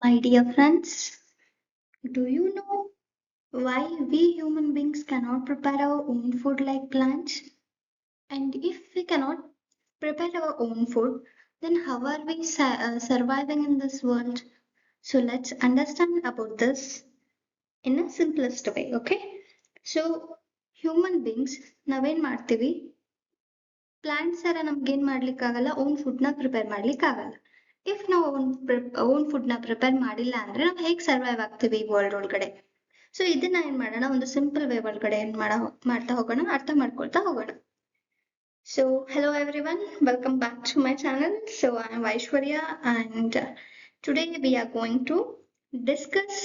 My dear friends, do you know why we human beings cannot prepare our own food like plants? And if we cannot prepare our own food, then how are we surviving in this world? So let's understand about this in a simplest way, okay? So human beings ನಾವೇನ್ ಮಾಡ್ತೀವಿ plants ತರ ನಮ್ಗೇನ್ ಮಾಡ್ಲಿಕ್ಕಾಗಲ್ಲ own food ನ prepare ಮಾಡ್ಲಿಕ್ಕಾಗಲ್ಲ. If ನಾವು own food ನ prepare ಮಾಡಿಲ್ಲ ಅಂದ್ರೆ ನಾವು ಹೇಗ್ ಸರ್ವೈವ್ ಆಗ್ತೀವಿ ಈ ವರ್ಲ್ಡ್ ಒಳಗಡೆ? ಸೊ ಇದನ್ನ ಏನ್ ಮಾಡೋಣ, ಒಂದು ಸಿಂಪಲ್ ವೇ ಒಳಗಡೆ ಮಾಡ್ತಾ ಹೋಗೋಣ, ಅರ್ಥ ಮಾಡ್ಕೊಳ್ತಾ ಹೋಗೋಣ. So hello everyone, welcome back to my channel. So I am Vaishwarya and today we are going to discuss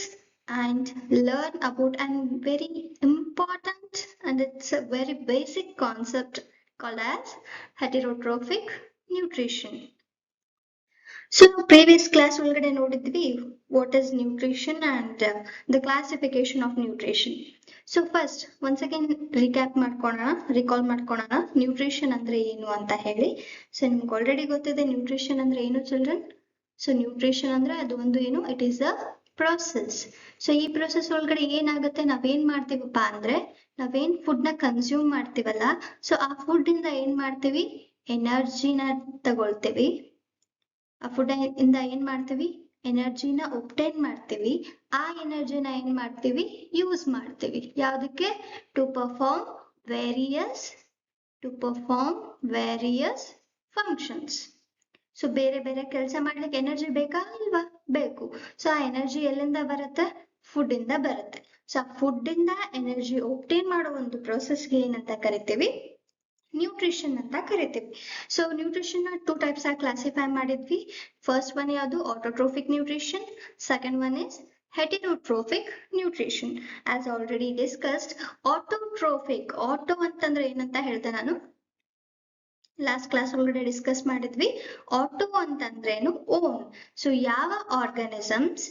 and learn about a very important and it's a very basic concept called as heterotrophic nutrition. So previous class ಒಳಗಡೆ ನೋಡಿದ್ವಿ what is nutrition and the classification of nutrition. So first once again recall ಮಾಡ್ಕೊಳ್ಳೋಣ nutrition ಅಂದ್ರೆ ಏನು ಅಂತ ಹೇಳಿ. So ನಿಮ್ಗೆ already ಗೊತ್ತಿದೆ nutrition ಅಂದ್ರೆ ಏನು ಚಿಲ್ಡ್ರನ್. ಸೊ ನ್ಯೂಟ್ರಿಷನ್ ಅಂದ್ರೆ ಅದು ಒಂದು ಏನು, it is a process. So ಈ ಪ್ರೊಸೆಸ್ ಒಳಗಡೆ ಏನಾಗುತ್ತೆ, ನಾವೇನ್ ಮಾಡ್ತೀವಪ್ಪ ಅಂದ್ರೆ ನಾವೇನ್ ಫುಡ್ ನ ಕನ್ಸ್ಯೂಮ್ ಮಾಡ್ತೀವಲ್ಲ, ಸೊ ಆ ಫುಡ್ ಇಂದ ಏನ್ ಮಾಡ್ತೀವಿ, ಎನರ್ಜಿನ ತಗೊಳ್ತೀವಿ. ಆ ಫುಡ್ ಇಂದ ಏನ್ ಮಾಡ್ತೀವಿ, ಎನರ್ಜಿನ ಒಬ್ಟೈನ್ ಮಾಡ್ತೀವಿ. ಆ ಎನರ್ಜಿನ ಏನ್ ಮಾಡ್ತೀವಿ, ಯೂಸ್ ಮಾಡ್ತೀವಿ. ಯಾವ್ದಕ್ಕೆ? To perform various functions. So ಬೇರೆ ಬೇರೆ ಕೆಲಸ ಮಾಡ್ಲಿಕ್ಕೆ ಎನರ್ಜಿ ಬೇಕಾ ಇಲ್ವಾ? ಬೇಕು. ಸೊ ಆ ಎನರ್ಜಿ ಎಲ್ಲಿಂದ ಬರುತ್ತೆ? ಫುಡ್ ಇಂದ ಬರುತ್ತೆ. ಸೊ ಆ ಫುಡ್ ಇಂದ ಎನರ್ಜಿ ಒಬ್ಟೈನ್ ಮಾಡೋ ಒಂದು ಪ್ರೋಸೆಸ್ಗೆ ಏನಂತ ಕರಿತೀವಿ, ನ್ಯೂಟ್ರಿಷನ್ ಅಂತ ಕರಿತೀವಿ. ಸೊ ನ್ಯೂಟ್ರಿಷನ್ ಟೂ ಟೈಪ್ಸ್ ಆಗಿ ಕ್ಲಾಸಿಫೈ ಮಾಡಿದ್ವಿ. ಫಸ್ಟ್ ಒನ್ ಯಾವುದು, autotrophic nutrition. Second one is heterotrophic nutrition. As already discussed, autotrophic, auto ಅಂತಂದ್ರೆ ಏನಂತ ಹೇಳ್ದೆ ನಾನು ಲಾಸ್ಟ್ ಕ್ಲಾಸ್ ಒಳಗಡೆ ಡಿಸ್ಕಸ್ ಮಾಡಿದ್ವಿ. ಆಟೋ ಅಂತಂದ್ರೇನು, ಓನ್. ಸೊ ಯಾವ ಆರ್ಗನಿಸಮ್ಸ್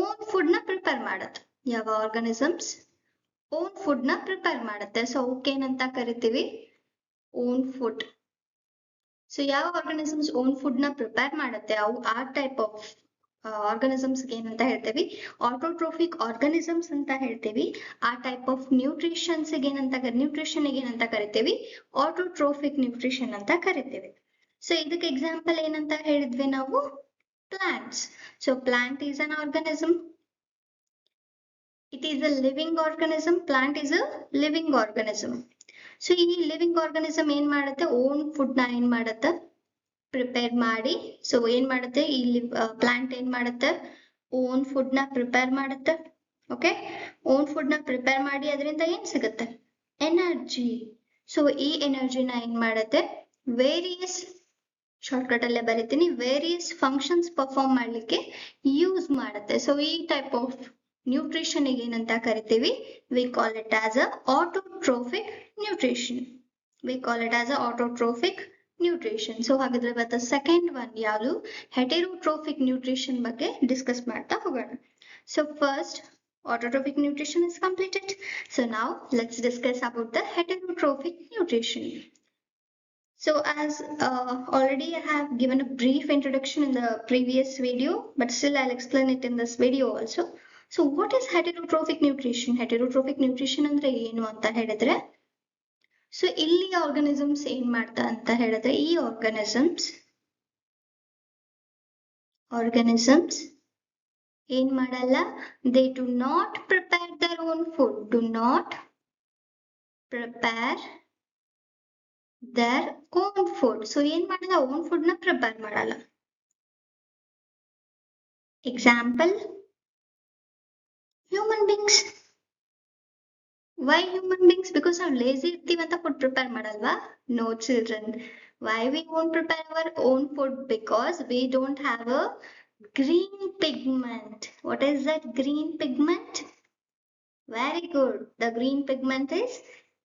ಓನ್ ಫುಡ್ ನ ಪ್ರಿಪೇರ್ ಮಾಡತ್ತೆ, ಯಾವ ಆರ್ಗನಿಸಮ್ಸ್ ಓನ್ ಫುಡ್ ನ ಪ್ರಿಪೇರ್ ಮಾಡುತ್ತೆ, ಸೊ ಅವಕ್ಕೆ ಏನಂತ ಕರಿತೀವಿ, ಓನ್ ಫುಡ್. ಸೊ ಯಾವ ಆರ್ಗನಿಸಮ್ಸ್ ಓನ್ ಫುಡ್ ನ ಪ್ರಿಪೇರ್ ಮಾಡುತ್ತೆ, ಅವು ಆ ಟೈಪ್ ಆಫ್ ಆರ್ಗನಿಸಮ್ಸ್ ಏನಂತ ಹೇಳ್ತೀವಿ, ಆಟೋಟ್ರೋಫಿಕ್ ಆರ್ಗನಿಸಮ್ಸ್ ಅಂತ ಹೇಳ್ತೀವಿ. ಆ ಟೈಪ್ ಆಫ್ ನ್ಯೂಟ್ರಿಷನ್ ಏನಂತ ಕರಿತೀವಿ, ಆಟೋಟ್ರೋಫಿಕ್ ನ್ಯೂಟ್ರಿಷನ್ ಅಂತ ಕರಿತೀವಿ. ಸೊ ಇದಕ್ಕೆ ಎಕ್ಸಾಂಪಲ್ ಏನಂತ ಹೇಳಿದ್ವಿ ನಾವು, plants. So plant is an organism, it is a living organism. Plant is a living organism. So ಈ ಲಿವಿಂಗ್ ಆರ್ಗನಿಸಮ್ ಏನ್ ಮಾಡುತ್ತೆ, ಓನ್ ಫುಡ್ ನ ಏನ್ ಮಾಡುತ್ತೆ, ಪ್ರಿಪೇರ್ ಮಾಡಿ. ಸೊ ಏನ್ ಮಾಡುತ್ತೆ, ಈ ಪ್ಲಾಂಟ್ ಏನ್ ಮಾಡುತ್ತೆ, ಓನ್ ಫುಡ್ ನ ಪ್ರಿಪೇರ್ ಮಾಡುತ್ತೆ. ಓಕೆ, ಓನ್ ಫುಡ್ ನ ಪ್ರಿಪೇರ್ ಮಾಡಿ ಅದರಿಂದ ಏನ್ ಸಿಗುತ್ತೆ, ಎನರ್ಜಿ. ಸೊ ಈ ಎನರ್ಜಿನ ಏನ್ ಮಾಡುತ್ತೆ, ವೇರಿಯಸ್, ಶಾರ್ಟ್ಕಟ್ ಅಲ್ಲೇ ಬರೀತೀನಿ, ವೇರಿಯಸ್ ಫಂಕ್ಷನ್ಸ್ ಪರ್ಫಾರ್ಮ್ ಮಾಡ್ಲಿಕ್ಕೆ ಯೂಸ್ ಮಾಡುತ್ತೆ. ಸೊ ಈ ಟೈಪ್ ಆಫ್ ನ್ಯೂಟ್ರಿಷನ್ ಏನಂತ ಕರಿತೀವಿ, we call it as a autotrophic nutrition. So ಹಾಗಾದ್ರೆ ಇವತ್ತು ಸೆಕೆಂಡ್ ಒನ್ ಯಾವುದು, ಹೆಟೆರೋಟ್ರೋಫಿಕ್ ನ್ಯೂಟ್ರಿಷನ್ ಬಗ್ಗೆ ಡಿಸ್ಕಸ್ ಮಾಡ್ತಾ ಹೋಗೋಣ. So first autotrophic nutrition is completed. So now let's discuss about the heterotrophic nutrition. So as already I have given a brief introduction in the previous video, but still I'll explain it in this video also. So what is heterotrophic nutrition? Heterotrophic nutrition ಅಂದ್ರೆ ಏನು ಅಂತ ಹೇಳಿದ್ರೆ, so ಇಲ್ಲಿ organisms ಏನ್ ಮಾಡ್ತಾ ಅಂತ ಹೇಳಿದ್ರೆ, ಈ ಆರ್ಗನಿಸಮ್ಸ್ ಏನ್ ಮಾಡಲ್ಲ, they do not prepare their own food, so ಏನ್ ಮಾಡಲ್ಲ, ಓನ್ ಫುಡ್ ನ ಪ್ರಿಪೇರ್ ಮಾಡಲ್ಲ. Example, human beings. Why human beings? Because ನಾವು ಲೇಜಿ ಇರ್ತೀವಿ ಅಂತ ಫುಡ್ ಪ್ರಿಪೇರ್ ಮಾಡಲ್ವಾ? No children. Why we won't prepare our own food? Because we don't have a green pigment. What is that green pigment? Very good. The green pigment is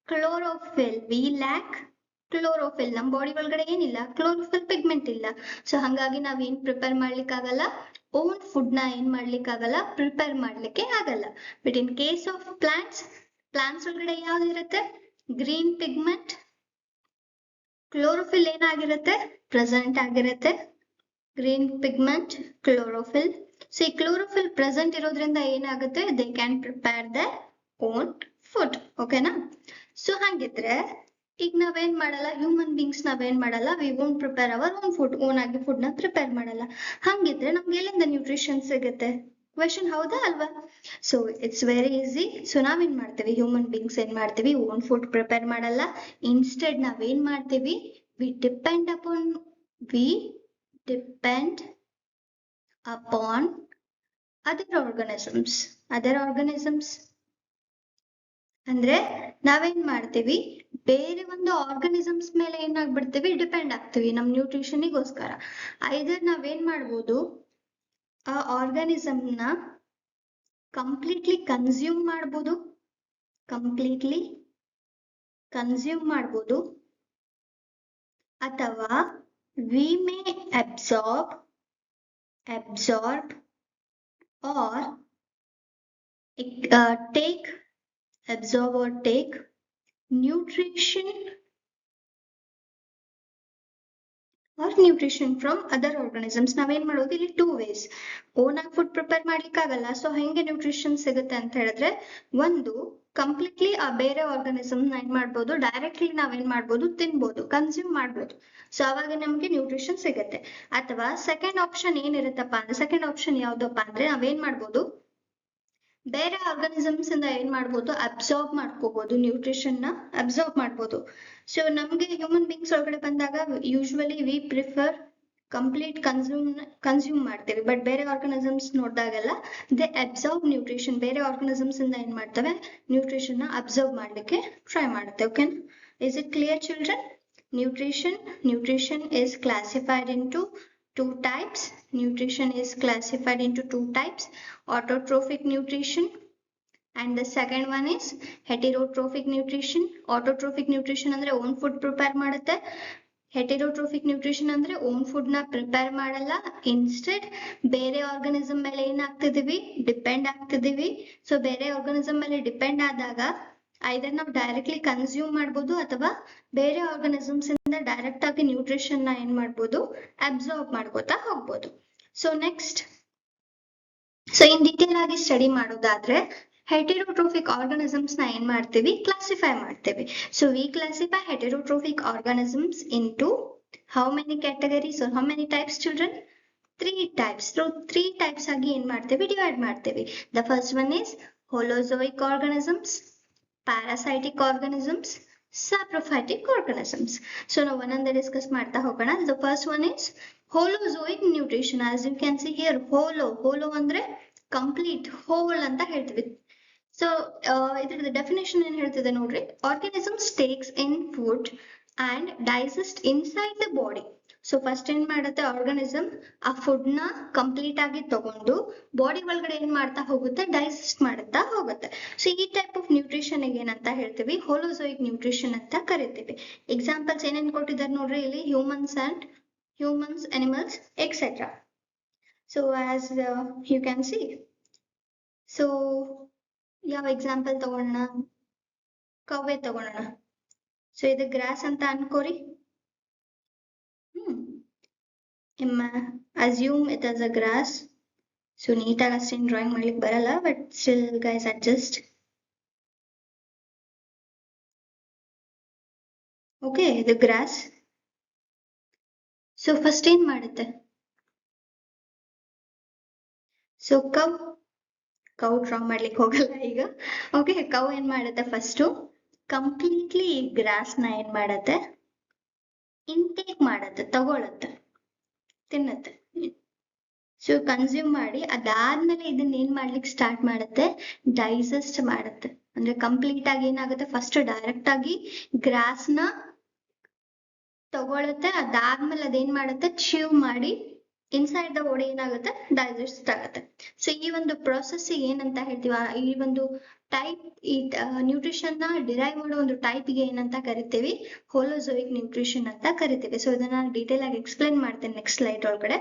chlorophyll. We lack chlorophyll. ನಮ್ಮ body ಒಳಗಡೆ ಏನಿಲ್ಲ, chlorophyll pigment ಇಲ್ಲ. So ಹಂಗಾಗಿ ನಾವೇನ್ prepare ಮಾಡ್ಲಿಕ್ಕಾಗಲ್ಲ, own food ನ ಏನ್ ಮಾಡ್ಲಿಕ್ಕಾಗಲ್ಲ, prepare ಮಾಡ್ಲಿಕ್ಕೆ ಆಗಲ್ಲ. But in case of plants ಒಳಗಡೆ ಯಾವ್ದಿರುತ್ತೆ, ಗ್ರೀನ್ ಪಿಗ್ಮೆಂಟ್, ಕ್ಲೋರೋಫಿಲ್ ಏನಾಗಿರುತ್ತೆ, ಪ್ರೆಸೆಂಟ್ ಆಗಿರುತ್ತೆ. Green pigment, chlorophyll. ಸೊ ಈ ಕ್ಲೋರೋಫಿಲ್ ಪ್ರೆಸೆಂಟ್ ಇರೋದ್ರಿಂದ ಏನಾಗುತ್ತೆ, they can prepare the own food. ಓಕೆನಾ? ಸೊ ಹಂಗಿದ್ರೆ ಈಗ ನಾವೇನ್ ಮಾಡಲ್ಲ, ಹ್ಯೂಮನ್ ಬೀಂಗ್ಸ್ ನಾವೇನ್ ಮಾಡಲ್ಲ, we won't prepare our own food, own ಆಗಿ ಫುಡ್ ನ ಪ್ರಿಪೇರ್ ಮಾಡಲ್ಲ. ಹಂಗಿದ್ರೆ ನಮ್ಗೆ ಎಲ್ಲಿಂದ ನ್ಯೂಟ್ರಿಷನ್ ಸಿಗುತ್ತೆ? ಕ್ವೆಶನ್ ಹೌದಾ ಅಲ್ವಾ? So it's very easy. So ನಾವೇನ್ ಮಾಡ್ತೀವಿ, ಹ್ಯೂಮನ್ ಬೀಂಗ್ಸ್ ಏನ್ ಮಾಡ್ತೀವಿ, ಓನ್ ಫುಡ್ ಪ್ರಿಪೇರ್ ಮಾಡಲ್ಲ. ಇನ್ಸ್ಟೆಡ್ ನಾವೇನ್ ಮಾಡ್ತೀವಿ, we depend upon we depend upon other organisms. ಅಂದ್ರೆ ನಾವೇನ್ ಮಾಡ್ತೀವಿ, ಬೇರೆ ಒಂದು ಆರ್ಗನಿಸಮ್ಸ್ ಮೇಲೆ ಏನಾಗ್ಬಿಡ್ತೀವಿ, ಡಿಪೆಂಡ್ ಆಗ್ತೀವಿ ನಮ್ ನ್ಯೂಟ್ರಿಷನ್ಗೋಸ್ಕರ. ಐದರ್ ನಾವೇನ್ ಮಾಡ್ಬೋದು, ಆ ಆರ್ಗನಿಸಮ್ನ ಕಂಪ್ಲೀಟ್ಲಿ ಕನ್ಸ್ಯೂಮ್ ಮಾಡ್ಬೋದು, ಅಥವಾ we may absorb or take nutrition from other organisms. ನಾವೇನ್ ಮಾಡೋದು ಇಲ್ಲಿ ಟೂ ವೇಸ್. ಓನ್ ಆಗಿ ಫುಡ್ ಪ್ರಿಪೇರ್ ಮಾಡ್ಲಿಕ್ಕೆ ಆಗಲ್ಲ, ಸೊ ಹೆಂಗೆ ನ್ಯೂಟ್ರಿಷನ್ ಸಿಗುತ್ತೆ ಅಂತ ಹೇಳಿದ್ರೆ, ಒಂದು ಕಂಪ್ಲೀಟ್ಲಿ ಆ ಬೇರೆ ಆರ್ಗನಿಸಮ್ ಏನ್ ಮಾಡ್ಬೋದು, ಡೈರೆಕ್ಟ್ಲಿ ನಾವೇನ್ ಮಾಡ್ಬೋದು, ತಿನ್ಬೋದು, ಕನ್ಸ್ಯೂಮ್ ಮಾಡ್ಬೋದು. ಸೊ ಅವಾಗ ನಮ್ಗೆ ನ್ಯೂಟ್ರಿಷನ್ ಸಿಗುತ್ತೆ. ಅಥವಾ ಸೆಕೆಂಡ್ ಆಪ್ಷನ್ ಏನಿರುತ್ತಪ್ಪ ಅಂದ್ರೆ, ಸೆಕೆಂಡ್ ಆಪ್ಷನ್ ಯಾವ್ದಪ್ಪ ಅಂದ್ರೆ, ನಾವೇನ್ ಮಾಡ್ಬೋದು, ಬೇರೆ ಆರ್ಗನಿಸಮ್ಸ್ ಇಂದ ಏನ್ ಮಾಡ್ಬೋದು, ಅಬ್ಸಾರ್ಬ್ ಮಾಡ್ಕೋಬಹುದು, ನ್ಯೂಟ್ರಿಷನ್ ನ ಅಬ್ಸಾರ್ಬ್ ಮಾಡ್ಬೋದು. ಸೊ ನಮ್ಗೆ ಹ್ಯೂಮನ್ ಬೀಂಗ್ಸ್ ಒಳಗಡೆ ಬಂದಾಗ usually V prefer complete consume ಮಾಡ್ತೇವೆ. ಬಟ್ ಬೇರೆ ಆರ್ಗನಿಸಮ್ಸ್ ನೋಡಿದಾಗೆಲ್ಲ ದೇ ಅಬ್ಸಾರ್ಬ್ ನ್ಯೂಟ್ರಿಷನ್, ಬೇರೆ ಆರ್ಗನಿಸಮ್ಸ್ ಇಂದ ಏನ್ ಮಾಡ್ತವೆ, ನ್ಯೂಟ್ರಿಷನ್ ನ ಅಬ್ಸಾರ್ಬ್ ಮಾಡ್ಲಿಕ್ಕೆ ಟ್ರೈ ಮಾಡುತ್ತೆ. Okay, is it clear children? Nutrition is classified into two types. Autotrophic nutrition and the second one is heterotrophic nutrition. Autotrophic nutrition ಅಂದ್ರೆ own food prepare ಮಾಡುತ್ತೆ. ಹೆಟೆರೋಟ್ರೋಫಿಕ್ nutrition ಅಂದ್ರೆ ಓನ್ ಫುಡ್ ನ prepare ಮಾಡಲ್ಲ, instead ಬೇರೆ organism ಮೇಲೆ ಏನಾಗ್ತಿದೀವಿ, depend ಆಗ್ತಿದೀವಿ. So ಬೇರೆ organism ಮೇಲೆ depend ಆದಾಗ ಐದರ್ ನಾವು ಡೈರೆಕ್ಟ್ಲಿ ಕನ್ಸ್ಯೂಮ್ ಮಾಡ್ಬೋದು, ಅಥವಾ ಬೇರೆ ಆರ್ಗನಿಸಮ್ಸ್ ಇಂದ ಡೈರೆಕ್ಟ್ ಆಗಿ ನ್ಯೂಟ್ರಿಷನ್ ನ ಏನ್ ಮಾಡ್ಬೋದು, ಅಬ್ಸಾರ್ಬ್ ಮಾಡ್ಕೋತಾ ಹೋಗ್ಬೋದು. So next, so in detail ಆಗಿ ಸ್ಟಡಿ ಮಾಡೋದಾದ್ರೆ, ಹೆಟೆರೋಟ್ರೋಫಿಕ್ ಆರ್ಗನಿಸಮ್ಸ್ ನ ಏನ್ ಮಾಡ್ತೀವಿ, ಕ್ಲಾಸಿಫೈ ಮಾಡ್ತೀವಿ. So we classify heterotrophic organisms into how many categories or how many types children? 3 types. So 3 types ಆಗಿ ಏನ್ ಮಾಡ್ತೀವಿ, ಡಿವೈಡ್ ಮಾಡ್ತೀವಿ. The first one is holozoic organisms, parasitic organisms, saprophytic organisms. So ನಾವು ಒಂದೊಂದೇ ಡಿಸ್ಕಸ್ ಮಾಡ್ತಾ ಹೋಗೋಣ. The first one is holozoic nutrition. As you can see here, holo ಅಂದ್ರೆ complete, hole ಅಂತ ಹೇಳ್ತೀವಿ. ಸೊ ಇದ್ರದ್ದು ಡೆಫಿನೇಷನ್ ಏನ್ ಹೇಳ್ತಿದೆ ನೋಡ್ರಿ, organisms takes in food and digest inside the body. So first ಏನ್ ಮಾಡುತ್ತೆ, ಆರ್ಗನಿಸಮ್ ಆ ಫುಡ್ ನ ಕಂಪ್ಲೀಟ್ ಆಗಿ ತಗೊಂಡು ಬಾಡಿ ಒಳಗಡೆ ಏನ್ ಮಾಡ್ತಾ ಹೋಗುತ್ತೆ, ಡೈಜೆಸ್ಟ್ ಮಾಡುತ್ತಾ ಹೋಗುತ್ತೆ. ಸೊ ಈ ಟೈಪ್ ಆಫ್ ನ್ಯೂಟ್ರಿಷನ್ ಏನಂತ ಹೇಳ್ತೀವಿ, ಹೋಲೋಜೋಯಿಕ್ ನ್ಯೂಟ್ರಿಷನ್ ಅಂತ ಕರಿತೀವಿ. ಎಕ್ಸಾಂಪಲ್ಸ್ ಏನೇನ್ ಕೊಟ್ಟಿದ್ದಾರೆ ನೋಡ್ರಿ ಇಲ್ಲಿ, humans, animals, etcetera. So as you can see, so ಯಾವ ಎಕ್ಸಾಂಪಲ್ ತಗೋಣ, ಕವ್ವೆ ತಗೋಣ. ಸೊ ಇದು ಗ್ರಾಸ್ ಅಂತ ಅನ್ಕೋರಿ. Assume it as a grass. So ನೀಟಾಗಿ ಅಷ್ಟೇನು ಡ್ರಾಯಿಂಗ್ ಮಾಡ್ಲಿಕ್ಕೆ ಬರಲ್ಲ, but still guys adjust. Okay, ಇದು ಗ್ರಾಸ್. ಸೊ ಫಸ್ಟ್ ಏನ್ ಮಾಡುತ್ತೆ, ಸೊ ಕೌ ಡ್ರಾ ಮಾಡ್ಲಿಕ್ಕೆ ಹೋಗಲ್ಲ ಈಗ. ಓಕೆ, ಕೌ ಏನ್ ಮಾಡುತ್ತೆ, ಫಸ್ಟ್ ಕಂಪ್ಲೀಟ್ಲಿ ಈ ಗ್ರಾಸ್ ನ ಏನ್ ಮಾಡತ್ತೆ, ಇಂಟೇಕ್ ಮಾಡತ್ತೆ, ತಗೊಳತ್ತೆ, ತಿನ್ನತ್ತೆ. ಸೊ ಕನ್ಸ್ಯೂಮ್ ಮಾಡಿ ಅದಾದ್ಮೇಲೆ ಇದನ್ನ ಏನ್ ಮಾಡ್ಲಿಕ್ಕೆ ಸ್ಟಾರ್ಟ್ ಮಾಡುತ್ತೆ, ಡೈಜೆಸ್ಟ್ ಮಾಡುತ್ತೆ. ಅಂದ್ರೆ ಕಂಪ್ಲೀಟ್ ಆಗಿ ಏನಾಗುತ್ತೆ, ಫಸ್ಟ್ ಡೈರೆಕ್ಟ್ ಆಗಿ ಗ್ರಾಸ್ ನ ತಗೊಳುತ್ತೆ, ಅದಾದ್ಮೇಲೆ ಅದೇನ್ ಮಾಡುತ್ತೆ, ಚೀವ್ ಮಾಡಿ ಇನ್ಸೈಡ್ ದ ಬಾಡಿ ಏನಾಗುತ್ತೆ, ಡೈಜೆಸ್ಟ್ ಆಗುತ್ತೆ. ಸೊ ಈ ಒಂದು ಪ್ರೊಸೆಸ್ ಏನಂತ ಹೇಳ್ತೀವಿ, ಈ ಒಂದು ಟೈಪ್, ಈ ನ್ಯೂಟ್ರಿಷನ್ ನ ಡಿರೈವ್ ಮಾಡೋ ಒಂದು ಟೈಪ್ ಗೆ ಏನಂತ ಕರಿತೀವಿ, ಹೋಲೋಜೋಯಿಕ್ ನ್ಯೂಟ್ರಿಷನ್ ಅಂತ ಕರಿತೀವಿ. ಸೊ ಇದನ್ನ ಡೀಟೇಲ್ ಆಗಿ ಎಕ್ಸ್ಪ್ಲೈನ್ ಮಾಡ್ತೇನೆ ನೆಕ್ಸ್ಟ್ ಸ್ಲೈಡ್ ಒಳಗಡೆ.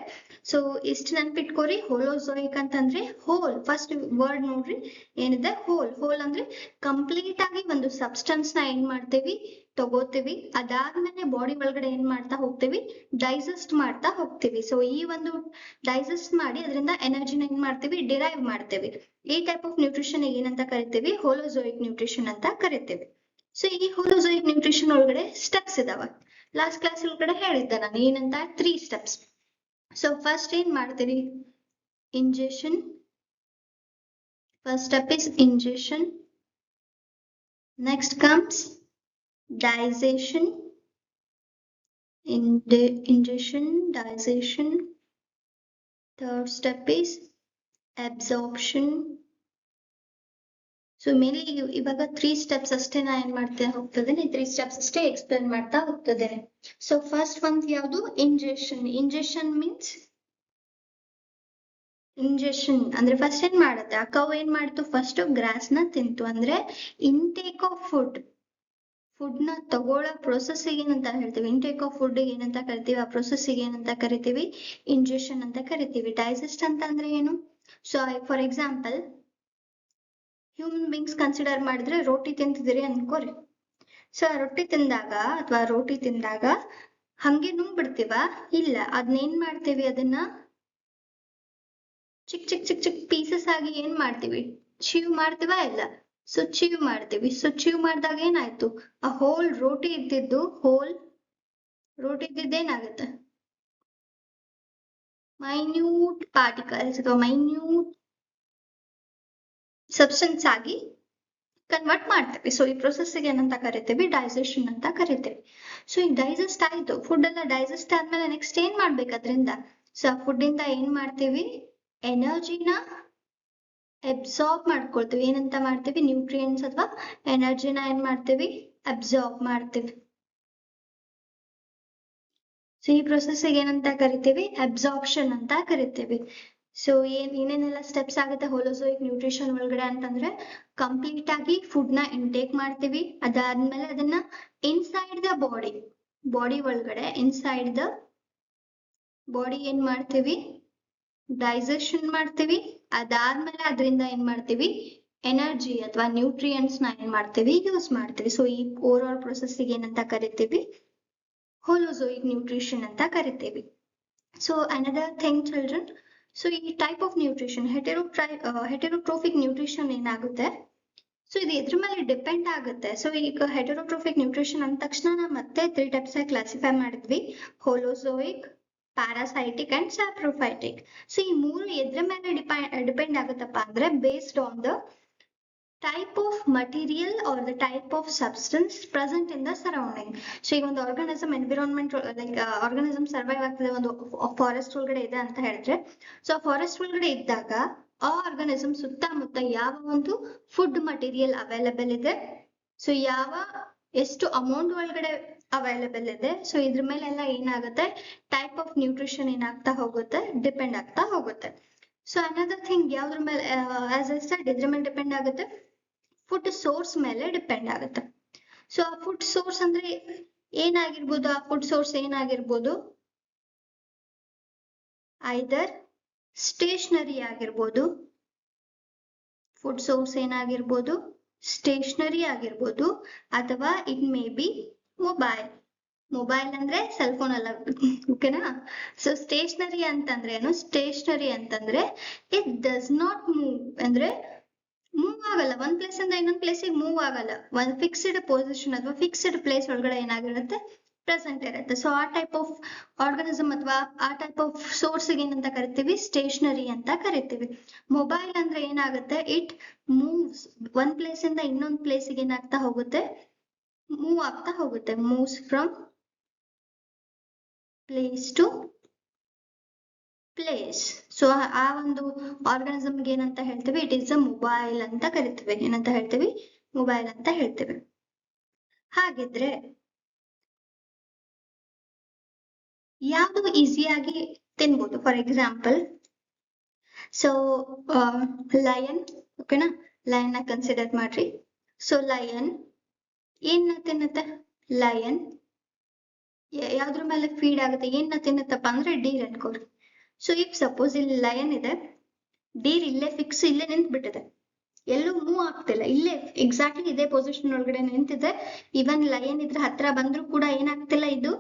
ಸೊ ಇಷ್ಟು ನೆನ್ಪಿಟ್ಕೋರಿ, ಹೋಲೋಜೋಯಿಕ್ ಅಂತಂದ್ರೆ ಹೋಲ್. ಫಸ್ಟ್ ವರ್ಡ್ ನೋಡ್ರಿ ಏನಿದೆ, ಹೋಲ್ ಅಂದ್ರೆ ಕಂಪ್ಲೀಟ್ ಆಗಿ ಒಂದು ಸಬ್ಸ್ಟೆನ್ಸ್ ನ ಏನ್ ಮಾಡ್ತೀವಿ, ತಗೋತೀವಿ, ಅದಾದ್ಮೇಲೆ ಬಾಡಿ ಒಳಗಡೆ ಏನ್ ಮಾಡ್ತಾ ಹೋಗ್ತೀವಿ, ಡೈಜೆಸ್ಟ್ ಮಾಡ್ತಾ ಹೋಗ್ತೀವಿ. ಸೊ ಈ ಒಂದು ಡೈಜೆಸ್ಟ್ ಮಾಡಿ ಅದರಿಂದ ಎನರ್ಜಿನ ಏನ್ ಮಾಡ್ತೀವಿ, ಡಿರೈವ್ ಮಾಡ್ತೀವಿ. ಈ ಟೈಪ್ ಆಫ್ ನ್ಯೂಟ್ರಿಷನ್ ಏನಂತ ಕರಿತೀವಿ, ಹೋಲೋಜೋಯಿಕ್ ನ್ಯೂಟ್ರಿಷನ್ ಅಂತ ಕರಿತೀವಿ. ಸೊ ಈ ಹೋಲೋಜೋಯಿಕ್ ನ್ಯೂಟ್ರಿಷನ್ ಒಳಗಡೆ ಸ್ಟೆಪ್ಸ್ ಇದಾವ. ಲಾಸ್ಟ್ ಕ್ಲಾಸ್ ಒಳಗಡೆ ಹೇಳಿದ್ದೆ ನಾನು ಏನಂತ, 3 ಸ್ಟೆಪ್ಸ್. ಸೊ ಫಸ್ಟ್ ಏನ್ ಮಾಡ್ತೀವಿ, ingestion. First step is ingestion. Next comes digestion. Ingestion, digestion. Third step is absorption. So ಮೇಲೆ ಇವಾಗ 3 ಸ್ಟೆಪ್ಸ್ ಅಷ್ಟೇ ನಾ ಏನ್ ಮಾಡ್ತಾ ಹೋಗ್ತದೇನೆ, 3 ಸ್ಟೆಪ್ಸ್ ಅಷ್ಟೇ ಎಕ್ಸ್ಪ್ಲೇನ್ ಮಾಡ್ತಾ ಹೋಗ್ತದೇನೆ. ಸೊ ಫಸ್ಟ್ ಒಂದು ಯಾವುದು, ಇಂಜೆಕ್ಷನ್. ಇಂಜೆಕ್ಷನ್ ಮೀನ್ಸ್, ಇಂಜೆಕ್ಷನ್ ಅಂದ್ರೆ ಫಸ್ಟ್ ಏನ್ ಮಾಡುತ್ತೆ, ಆ ಕೌ ಏನ್ ಮಾಡ್ತು, ಫಸ್ಟ್ ಗ್ರಾಸ್ ನ ತಿಂತು. ಅಂದ್ರೆ ಇಂಟೇಕ್ ಆಫ್ ಫುಡ್ ನ ತಗೊಳ್ಳೋ ಪ್ರೊಸೆಸ್ ಏನಂತ ಹೇಳ್ತೀವಿ, ಇಂಟೇಕ್ ಆಫ್ ಫುಡ್ ಏನಂತ ಕರಿತೀವಿ, ಆ ಪ್ರೊಸೆಸ್ ಏನಂತ ಕರಿತೀವಿ, ಇಂಜೆಕ್ಷನ್ ಅಂತ ಕರಿತೀವಿ. ಡೈಜೆಸ್ಟ್ ಅಂತ ಅಂದ್ರೆ ಏನು, so for example human beings consider ಮಾಡಿದ್ರೆ ರೋಟಿ ತಿಂತಿದ್ದೀರಿ ಅನ್ಕೋರಿ. ಸೊ ಆ ರೊಟ್ಟಿ ತಿಂದಾಗ ಅಥವಾ ರೋಟಿ ತಿಂದಾಗ ಹಂಗೆ ನುಂಗ್ಬಿಡ್ತೀವ, ಇಲ್ಲ ಅದನ್ನೇನ್ ಮಾಡ್ತೀವಿ, ಅದನ್ನ ಚಿಕ್ ಚಿಕ್ ಚಿಕ್ ಚಿಕ್ ಪೀಸಸ್ ಆಗಿ ಏನ್ ಮಾಡ್ತೀವಿ, ಚೀವ್ ಮಾಡ್ತೀವ ಇಲ್ಲ. ಸೊ ಚೀವ್ ಮಾಡ್ತೀವಿ. ಸೊ ಚೀವ್ ಮಾಡಿದಾಗ ಏನಾಯ್ತು, ಆ ಹೋಲ್ ರೋಟಿ ಇದ್ದಿದ್ದು ಏನಾಗುತ್ತೆ, ಮೈನ್ಯೂಟ್ ಪಾರ್ಟಿಕಲ್ಸ್ ಅಥವಾ ಮೈನ್ಯೂಟ್ ಸಬ್ಸ್ಟೆನ್ಸ್ ಆಗಿ ಕನ್ವರ್ಟ್ ಮಾಡ್ತೇವೆ. ಸೊ ಈ ಪ್ರೊಸೆಸ್ ಏನಂತ ಕರಿತೀವಿ, ಡೈಜೆಷನ್ ಅಂತ ಕರಿತೀವಿ. ಸೊ ಈಗ ಡೈಜೆಸ್ಟ್ ಆಯ್ತು, ಫುಡ್ ಎಲ್ಲ ಡೈಜೆಸ್ಟ್ ಆದ್ಮೇಲೆ ನೆಕ್ಸ್ಟ್ ಏನ್ ಮಾಡ್ಬೇಕು ಅದರಿಂದ, ಸೊ ಆ ಫುಡ್ ಇಂದ ಏನ್ ಮಾಡ್ತೀವಿ, ಎನರ್ಜಿನ ಅಬ್ಸಾರ್ಬ್ ಮಾಡ್ಕೊಳ್ತೀವಿ. ಏನಂತ ಮಾಡ್ತೀವಿ, ನ್ಯೂಟ್ರಿಯೆಂಟ್ಸ್ ಅಥವಾ ಎನರ್ಜಿನ ಏನ್ ಮಾಡ್ತೀವಿ, ಅಬ್ಸಾರ್ಬ್ ಮಾಡ್ತೀವಿ. ಸೊ ಈ ಪ್ರೊಸೆಸ್ ಏನಂತ ಕರಿತೀವಿ, ಅಬ್ಸಾರ್ಪ್ಷನ್ ಅಂತ ಕರಿತೀವಿ. ಸೊ ಏನೇನೆಲ್ಲ ಸ್ಟೆಪ್ಸ್ ಆಗುತ್ತೆ ಹೋಲೋಜೋಯಿಕ್ ನ್ಯೂಟ್ರಿಷನ್ ಒಳಗಡೆ ಅಂತಂದ್ರೆ, ಕಂಪ್ಲೀಟ್ ಆಗಿ ಫುಡ್ ನ ಇಂಟೇಕ್ ಮಾಡ್ತೀವಿ. ಅದಾದ್ಮೇಲೆ ಅದನ್ನ ಇನ್ಸೈಡ್ ದ ಬಾಡಿ ಒಳಗಡೆ ಇನ್ಸೈಡ್ ದ ಬಾಡಿ ಏನ್ ಮಾಡ್ತೀವಿ, ಡೈಜೆಷನ್ ಮಾಡ್ತೀವಿ. ಅದಾದ್ಮೇಲೆ ಅದರಿಂದ ಏನ್ ಮಾಡ್ತೀವಿ, ಎನರ್ಜಿ ಅಥವಾ ನ್ಯೂಟ್ರಿಯೆಂಟ್ಸ್ ನ ಏನ್ ಮಾಡ್ತೀವಿ, ಯೂಸ್ ಮಾಡ್ತೀವಿ. ಸೊ ಈ ಓವರ್ ಆಲ್ ಪ್ರೊಸೆಸ್ ಏನಂತ ಕರಿತೀವಿ, ಹೋಲೋಜೋಯಿಕ್ ನ್ಯೂಟ್ರಿಷನ್ ಅಂತ ಕರಿತೀವಿ. So another thing children, so ಈ ಟೈಪ್ ಆಫ್ ನ್ಯೂಟ್ರಿಷನ್ ಹೆಟೆರೋಟ್ರೋಫಿಕ್ ನ್ಯೂಟ್ರಿಷನ್ ಏನಾಗುತ್ತೆ, ಸೊ ಇದು ಇದ್ರ ಮೇಲೆ ಡಿಪೆಂಡ್ ಆಗುತ್ತೆ. ಸೊ ಈಗ ಹೆಟೆರೋಟ್ರೋಫಿಕ್ ನ್ಯೂಟ್ರಿಷನ್ ಅಂದ ತಕ್ಷಣ ನಾವು ಮತ್ತೆ 3 ಟೈಪ್ಸ್ ಆಗಿ ಕ್ಲಾಸಿಫೈ ಮಾಡಿದ್ವಿ, ಹೋಲೋಜೋಯಿಕ್, ಪ್ಯಾರಾಸೈಟಿಕ್ ಅಂಡ್ ಸ್ಯಾಪ್ರೋಫೈಟಿಕ್. ಸೊ ಈ 3 ಎದ್ರ ಮೇಲೆ ಡಿಪೆಂಡ್ ಆಗುತ್ತಪ್ಪ ಅಂದ್ರೆ, based on the type of material are the type of substance present in the surrounding. So ಈಗ ಒಂದು organism environment like organism survive ಆಗ್ತದೆ ಒಂದು ಫಾರೆಸ್ಟ್ ಒಳಗಡೆ ಇದೆ ಅಂತ ಹೇಳಿದ್ರೆ, ಸೊ ಫಾರೆಸ್ಟ್ ಒಳಗಡೆ ಇದ್ದಾಗ ಆ ಆರ್ಗಾನಿಸಮ್ ಸುತ್ತಮುತ್ತ ಯಾವ ಒಂದು ಫುಡ್ ಮಟೀರಿಯಲ್ ಅವೈಲಬಲ್ ಇದೆ, ಸೊ ಎಷ್ಟು ಅಮೌಂಟ್ ಒಳಗಡೆ ಅವೈಲಬಲ್ ಇದೆ, ಸೊ ಇದ್ರ ಮೇಲೆ ಎಲ್ಲ ಏನಾಗುತ್ತೆ, ಟೈಪ್ ಆಫ್ ನ್ಯೂಟ್ರಿಷನ್ ಏನಾಗ್ತಾ ಹೋಗುತ್ತೆ, ಡಿಪೆಂಡ್ ಆಗ್ತಾ ಹೋಗುತ್ತೆ. ಸೊ ಅನದರ್ ಥಿಂಗ್ ಯಾವ್ದ್ರ ಮೇಲೆ, ಆಸ್ ಐ ಸೆಡ್ ಇದ್ರ ಮೇಲೆ ಡಿಪೆಂಡ್ ಆಗುತ್ತೆ, ಫುಡ್ ಸೋರ್ಸ್ ಮೇಲೆ ಡಿಪೆಂಡ್ ಆಗುತ್ತೆ. ಸೊ ಆ ಫುಡ್ ಸೋರ್ಸ್ ಅಂದ್ರೆ ಏನಾಗಿರ್ಬೋದು, ಆ ಫುಡ್ ಸೋರ್ಸ್ ಏನಾಗಿರ್ಬೋದು, ಐದರ್ ಸ್ಟೇಷನರಿ ಆಗಿರ್ಬೋದು, ಫುಡ್ ಸೋರ್ಸ್ ಏನಾಗಿರ್ಬೋದು, ಸ್ಟೇಷನರಿ ಆಗಿರ್ಬೋದು, ಅಥವಾ ಇಟ್ ಮೇ ಬಿ ಮೊಬೈಲ್ ಅಂದ್ರೆ ಸೆಲ್ ಫೋನ್ ಅಲ್ಲ, ಓಕೆನಾ. ಸೊ ಸ್ಟೇಷನರಿ ಅಂತಂದ್ರೆ ಏನು, ಸ್ಟೇಷನರಿ ಅಂತಂದ್ರೆ ಇಟ್ ಡಸ್ ನಾಟ್ ಮೂವ್, ಅಂದ್ರೆ ಮೂವ್ ಆಗಲ್ಲ, ಒಂದ್ ಪ್ಲೇಸ್ ಇಂದ ಇನ್ನೊಂದ್ ಪ್ಲೇಸಿಗೆ ಮೂವ್ ಆಗಲ್ಲ, ಒಂದ್ ಫಿಕ್ಸ್ಡ್ ಪೊಸಿಷನ್ ಅಥವಾ ಫಿಕ್ಸ್ಡ್ ಪ್ಲೇಸ್ ಒಳಗಡೆ ಏನಾಗಿರುತ್ತೆ, ಪ್ರೆಸೆಂಟ್ ಇರುತ್ತೆ. ಸೊ ಆ ಟೈಪ್ ಆಫ್ ಆರ್ಗಾನಿಸಮ್ ಅಥವಾ ಆ ಟೈಪ್ ಆಫ್ ಸೋರ್ಸ್ ಏನಂತ ಕರಿತೀವಿ, ಸ್ಟೇಷನರಿ ಅಂತ ಕರಿತೀವಿ. ಮೊಬೈಲ್ ಅಂದ್ರೆ ಏನಾಗುತ್ತೆ, ಇಟ್ ಮೂವ್ಸ್, ಒಂದ್ ಪ್ಲೇಸ್ ಇಂದ ಇನ್ನೊಂದ್ ಪ್ಲೇಸಿಗೆ ಏನಾಗ್ತಾ ಹೋಗುತ್ತೆ, ಮೂವ್ ಆಗ್ತಾ ಹೋಗುತ್ತೆ, moves from place to place. So ಆ ಒಂದು ಆರ್ಗಾನಿಸಮ್ಗೆ ಏನಂತ ಹೇಳ್ತೀವಿ, ಇಟ್ ಈಸ್ ಅ ಮೊಬೈಲ್ ಅಂತ ಕರಿತೀವಿ. ಏನಂತ ಹೇಳ್ತೀವಿ, ಮೊಬೈಲ್ ಅಂತ ಹೇಳ್ತೀವಿ. ಹಾಗಿದ್ರೆ ಯಾವುದು ಈಸಿಯಾಗಿ ತಿನ್ಬೋದು, ಫಾರ್ ಎಕ್ಸಾಂಪಲ್ ಸೊ ಲಯನ್, ಓಕೆನಾ, ಲಯನ್ ನ ಕನ್ಸಿಡರ್ ಮಾಡ್ರಿ. ಸೊ ಲಯನ್ ಏನ್ ತಿನ್ನುತ್ತೆ, ಲಯನ್ ಯಾವ್ದ್ರ ಮೇಲೆ ಫೀಡ್ ಆಗುತ್ತೆ, ಏನ್ ತಿನ್ನುತ್ತಪ್ಪ ಅಂದ್ರೆ ಡೀರ್ ಅನ್ಕೋರಿ. ಸೊ ಇಫ್ ಸಪೋಸ್ ಇಲ್ಲಿ ಲಯನ್ ಇದೆ, ಡೀರ್ ಇಲ್ಲೇ ಫಿಕ್ಸ್ ಇಲ್ಲೇ ನಿಂತ್ ಬಿಟ್ಟಿದೆ, ಎಲ್ಲೂ ಮೂವ್ ಆಗ್ತಿಲ್ಲ, ಇಲ್ಲೇ ಎಕ್ಸಾಕ್ಟ್ಲಿ ಇದೇ ಪೊಸಿಷನ್ ಒಳಗಡೆ ನಿಂತಿದೆ. ಇವನ್ ಲಯನ್ ಇದ್ರ ಹತ್ರ ಬಂದ್ರು ಕೂಡ ಏನಾಗ್ತಿಲ್ಲ, ಇದು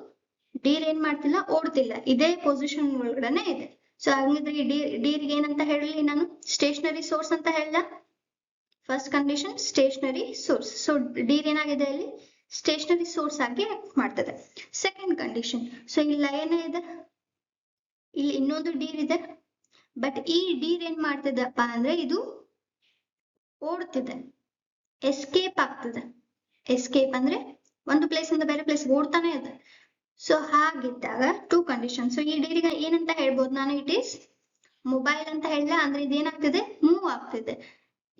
ಡೀರ್ ಏನ್ ಮಾಡ್ತಿಲ್ಲ, ಓಡ್ತಿಲ್ಲ, ಇದೇ ಪೊಸಿಷನ್ ಒಳಗಡೆನೆ ಇದೆ. ಸೊ ಹಂಗಿದ್ರೆ ಈ ಡೀರ್ಗೆ ಏನಂತ ಹೇಳಲಿ ನಾನು, ಸ್ಟೇಷನರಿ ಸೋರ್ಸ್ ಅಂತ ಹೇಳ. First condition stationary source. So deer ಏನಾಗಿದೆ ಅಲ್ಲಿ, ಸ್ಟೇಷನರಿ ಸೋರ್ಸ್ ಆಗಿ ಆಕ್ಟ್ ಮಾಡ್ತದೆ. ಸೆಕೆಂಡ್ ಕಂಡೀಷನ್, ಸೊ ಇಲ್ಲಿ ಲಯನ್ ಇದೆ, ಇಲ್ಲಿ ಇನ್ನೊಂದು ಡೀರ್ ಇದೆ, ಬಟ್ ಈ ಡೀರ್ ಏನ್ ಮಾಡ್ತಿದಪ್ಪ ಅಂದ್ರೆ ಇದು ಓಡ್ತಿದೆ, ಎಸ್ಕೇಪ್ ಆಗ್ತದೆ. ಎಸ್ಕೇಪ್ ಅಂದ್ರೆ ಒಂದು ಪ್ಲೇಸ್ ಇಂದ ಬೇರೆ ಪ್ಲೇಸ್ ಓಡ್ತಾನೆ ಇದೆ. ಸೊ ಹಾಗಿದ್ದಾಗ ಟೂ ಕಂಡೀಷನ್. ಸೊ ಈ ಡೀರಿಗೆ ಏನಂತ ಹೇಳ್ಬೋದು ನಾನು, ಇಟ್ ಈಸ್ ಮೊಬೈಲ್ ಅಂತ ಹೇಳ, ಅಂದ್ರೆ ಇದೇನಾಗ್ತಿದೆ, ಮೂವ್ ಆಗ್ತಿದೆ.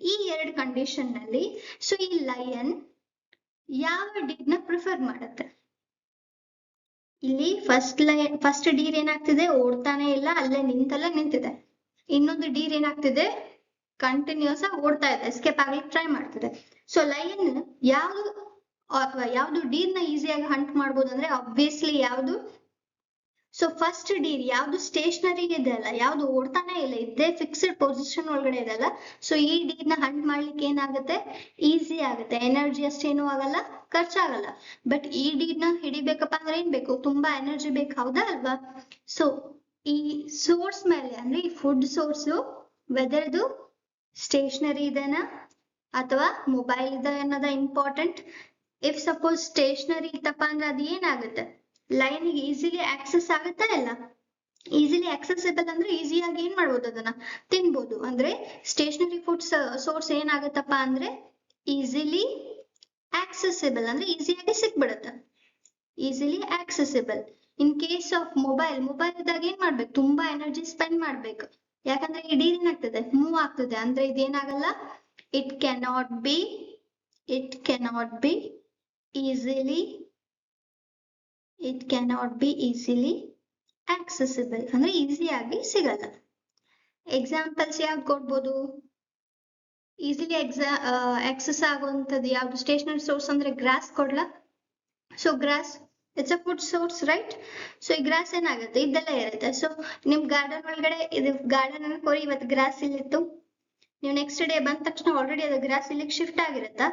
ಈ ಎರಡು ಕಂಡೀಷನ್ ನಲ್ಲಿ ಸೊ ಈ ಲಯನ್ ಯಾವ ಡೀರ್ ನ ಪ್ರಿಫರ್ ಮಾಡುತ್ತೆ? ಇಲ್ಲಿ ಫಸ್ಟ್ ಡೀರ್ ಏನಾಗ್ತಿದೆ, ಓಡ್ತಾನೆ ಇಲ್ಲ, ಅಲ್ಲೇ ನಿಂತಿದೆ. ಇನ್ನೊಂದು ಡೀರ್ ಏನಾಗ್ತಿದೆ, ಕಂಟಿನ್ಯೂಸ್ ಆಗಿ ಓಡ್ತಾ ಇದೆ, ಎಸ್ಕೇಪ್ ಆಗ್ಲಿಕ್ಕೆ ಟ್ರೈ ಮಾಡ್ತಿದೆ. ಸೊ ಲಯನ್ ಯಾವ್ದು ಡೀರ್ ನ ಈಸಿಯಾಗಿ ಹಂಟ್ ಮಾಡ್ಬೋದು ಅಂದ್ರೆ ಆಬ್ವಿಯಸ್ಲಿ ಯಾವ್ದು, ಸೊ ಫಸ್ಟ್ ಡೀರ್ ಯಾವ್ದು ಸ್ಟೇಷನರಿ ಇದೆ ಅಲ್ಲ, ಯಾವ್ದು ಓಡ್ತಾನೆ ಇಲ್ಲ, ಇದೇ ಫಿಕ್ಸ್ಡ್ ಪೊಸಿಷನ್ ಒಳಗಡೆ ಇದೆಲ್ಲ, ಸೊ ಈ ಡೀರ್ ನ ಹಂಟ್ ಮಾಡ್ಲಿಕ್ಕೆ ಏನಾಗುತ್ತೆ, ಈಸಿ ಆಗುತ್ತೆ, ಎನರ್ಜಿ ಅಷ್ಟೇನು ಆಗಲ್ಲ, ಖರ್ಚಾಗಲ್ಲ. ಬಟ್ ಈ ಡೀರ್ ನ ಹಿಡಿಬೇಕಪ್ಪ ಅಂದ್ರೆ ಏನ್ ಬೇಕು, ತುಂಬಾ ಎನರ್ಜಿ ಬೇಕು, ಹೌದಾ ಅಲ್ವಾ? ಸೊ ಈ ಸೋರ್ಸ್ ಮೇಲೆ ಅಂದ್ರೆ ಈ ಫುಡ್ ಸೋರ್ಸ್ ವೆದರ್ ಇದು ಸ್ಟೇಷನರಿ ಇದೆನಾ ಅಥವಾ ಮೊಬೈಲ್ ಇದೆ ಅನ್ನೋದ ಇಂಪಾರ್ಟೆಂಟ್. ಇಫ್ ಸಪೋಸ್ ಸ್ಟೇಷನರಿ ಇತ್ತಪ್ಪ ಅಂದ್ರೆ ಅದು ಏನಾಗುತ್ತೆ, ಲೈನಿಗೆ ಈಸಿಲಿ ಆಕ್ಸೆಸ್ ಆಗುತ್ತಾ ಇಲ್ಲ, ಈಸಿಲಿ ಆಕ್ಸೆಸಿಬಲ್ ಅಂದ್ರೆ ಈಸಿಯಾಗಿ ಏನ್ ಮಾಡ್ಬೋದು, ಅದನ್ನ ತಿನ್ಬೋದು. ಅಂದ್ರೆ ಸ್ಟೇಷನರಿ ಫುಡ್ ಸೋರ್ಸ್ ಏನಾಗುತ್ತಪ್ಪ ಅಂದ್ರೆ ಈಸಿಲಿ ಆಕ್ಸೆಸಿಬಲ್, ಅಂದ್ರೆ ಈಸಿಯಾಗಿ ಸಿಕ್ಬಿಡುತ್ತೆ, easily accessible. In case of mobile ಇದ್ದಾಗ ಏನ್ ಮಾಡ್ಬೇಕು, ತುಂಬಾ ಎನರ್ಜಿ ಸ್ಪೆಂಡ್ ಮಾಡ್ಬೇಕು, ಯಾಕಂದ್ರೆ ಈ ಡೀಲ್ ಏನಾಗ್ತದೆ, ಮೂವ್ ಆಗ್ತದೆ, ಅಂದ್ರೆ ಇದೇನಾಗಲ್ಲ, it cannot be easily accessible, ಅಂದ್ರೆ ಈಸಿಯಾಗಿ ಸಿಗಲ್ಲ. ಎಕ್ಸಾಂಪಲ್ಸ್ ಯಾವ್ದು ಕೊಡ್ಬೋದು, ಈಸಿಲಿ ಆಕ್ಸೆಸ್ ಆಗುವಂಥದ್ದು ಯಾವ್ದು ಸ್ಟೇಷನರಿ ಸೋರ್ಸ್ ಅಂದ್ರೆ ಗ್ರಾಸ್ ಕೊಡ್ಲಾ? So grass it's a food source, right? So ಈ ಗ್ರಾಸ್ ಏನಾಗುತ್ತೆ, ಇದೆಲ್ಲ ಇರುತ್ತೆ. ಸೊ ನಿಮ್ ಗಾರ್ಡನ್ ಒಳಗಡೆ ಇದು ಗಾರ್ಡನ್ ಅನ್ಕೋರಿ, ಇವತ್ತು ಗ್ರಾಸ್ ಇಲ್ಲಿತ್ತು, ನೀವು ನೆಕ್ಸ್ಟ್ ಡೇ ಬಂದ ತಕ್ಷಣ ಆಲ್ರೆಡಿ ಅದು ಗ್ರಾಸ್ ಇಲ್ಲಿಗೆ ಶಿಫ್ಟ್ ಆಗಿರುತ್ತಾ?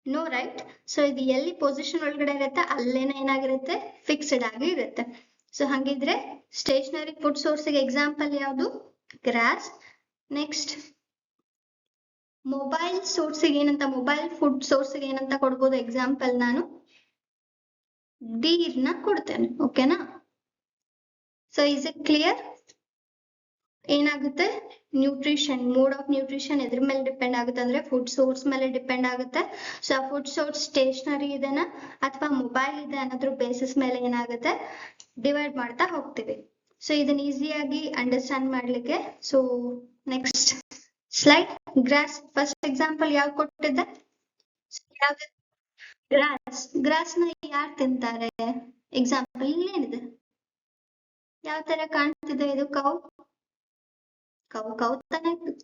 No, right? ಸೊ ಇದು ಎಲ್ಲಿ ಪೊಸಿಷನ್ ಒಳಗಡೆ ಇರುತ್ತೆ ಅಲ್ಲೇನೆ ಏನಾಗಿರುತ್ತೆ, ಫಿಕ್ಸ್ಡ್ ಆಗಿ ಇರುತ್ತೆ. ಸೊ ಹಂಗಿದ್ರೆ ಸ್ಟೇಷನರಿ ಫುಡ್ ಸೋರ್ಸ್ಗೆ ಎಕ್ಸಾಂಪಲ್ ಯಾವುದು, ಗ್ರಾಸ್. ನೆಕ್ಸ್ಟ್ ಮೊಬೈಲ್ ಸೋರ್ಸ್ಗೆ ಏನಂತ, ಮೊಬೈಲ್ ಫುಡ್ ಸೋರ್ಸ್ಗೆ ಏನಂತ ಕೊಡ್ಬೋದು ಎಕ್ಸಾಂಪಲ್, ನಾನು ಡೀರ್ ನ ಕೊಡ್ತೇನೆ, ಓಕೆನಾ? So is it clear? ಏನಾಗುತ್ತೆ, ನ್ಯೂಟ್ರಿಷನ್, ಮೋಡ್ ಆಫ್ ನ್ಯೂಟ್ರಿಷನ್ ಎದ್ರ ಮೇಲೆ ಡಿಪೆಂಡ್ ಆಗುತ್ತೆ ಅಂದ್ರೆ ಫುಡ್ ಸೋರ್ಸ್ ಮೇಲೆ ಡಿಪೆಂಡ್ ಆಗುತ್ತೆ. ಸೊ ಆ ಫುಡ್ ಸೋರ್ಸ್ ಸ್ಟೇಷನರಿ ಇದೆನಾ ಅಥವಾ ಮೊಬೈಲ್ ಇದೆ ಅನ್ನೋದ್ರ ಬೇಸಿಸ್ ಮೇಲೆ ಏನಾಗುತ್ತೆ, ಡಿವೈಡ್ ಮಾಡ್ತಾ ಹೋಗ್ತೀವಿ. ಸೊ ಇದನ್ನ ಈಸಿಯಾಗಿ ಅಂಡರ್ಸ್ಟ್ಯಾಂಡ್ ಮಾಡ್ಲಿಕ್ಕೆ, so next slide, grass. First example ಯಾವ್ದು ಕೊಟ್ಟಿದ್ದೆ, ಗ್ರಾಸ್ ನ ಯಾರು ತಿಂತಾರೆ? ಎಕ್ಸಾಂಪಲ್ ಇಲ್ಲೇನಿದೆ, ಯಾವ ತರ ಕಾಣ್ತಿದೆ ಇದು, ಕೌ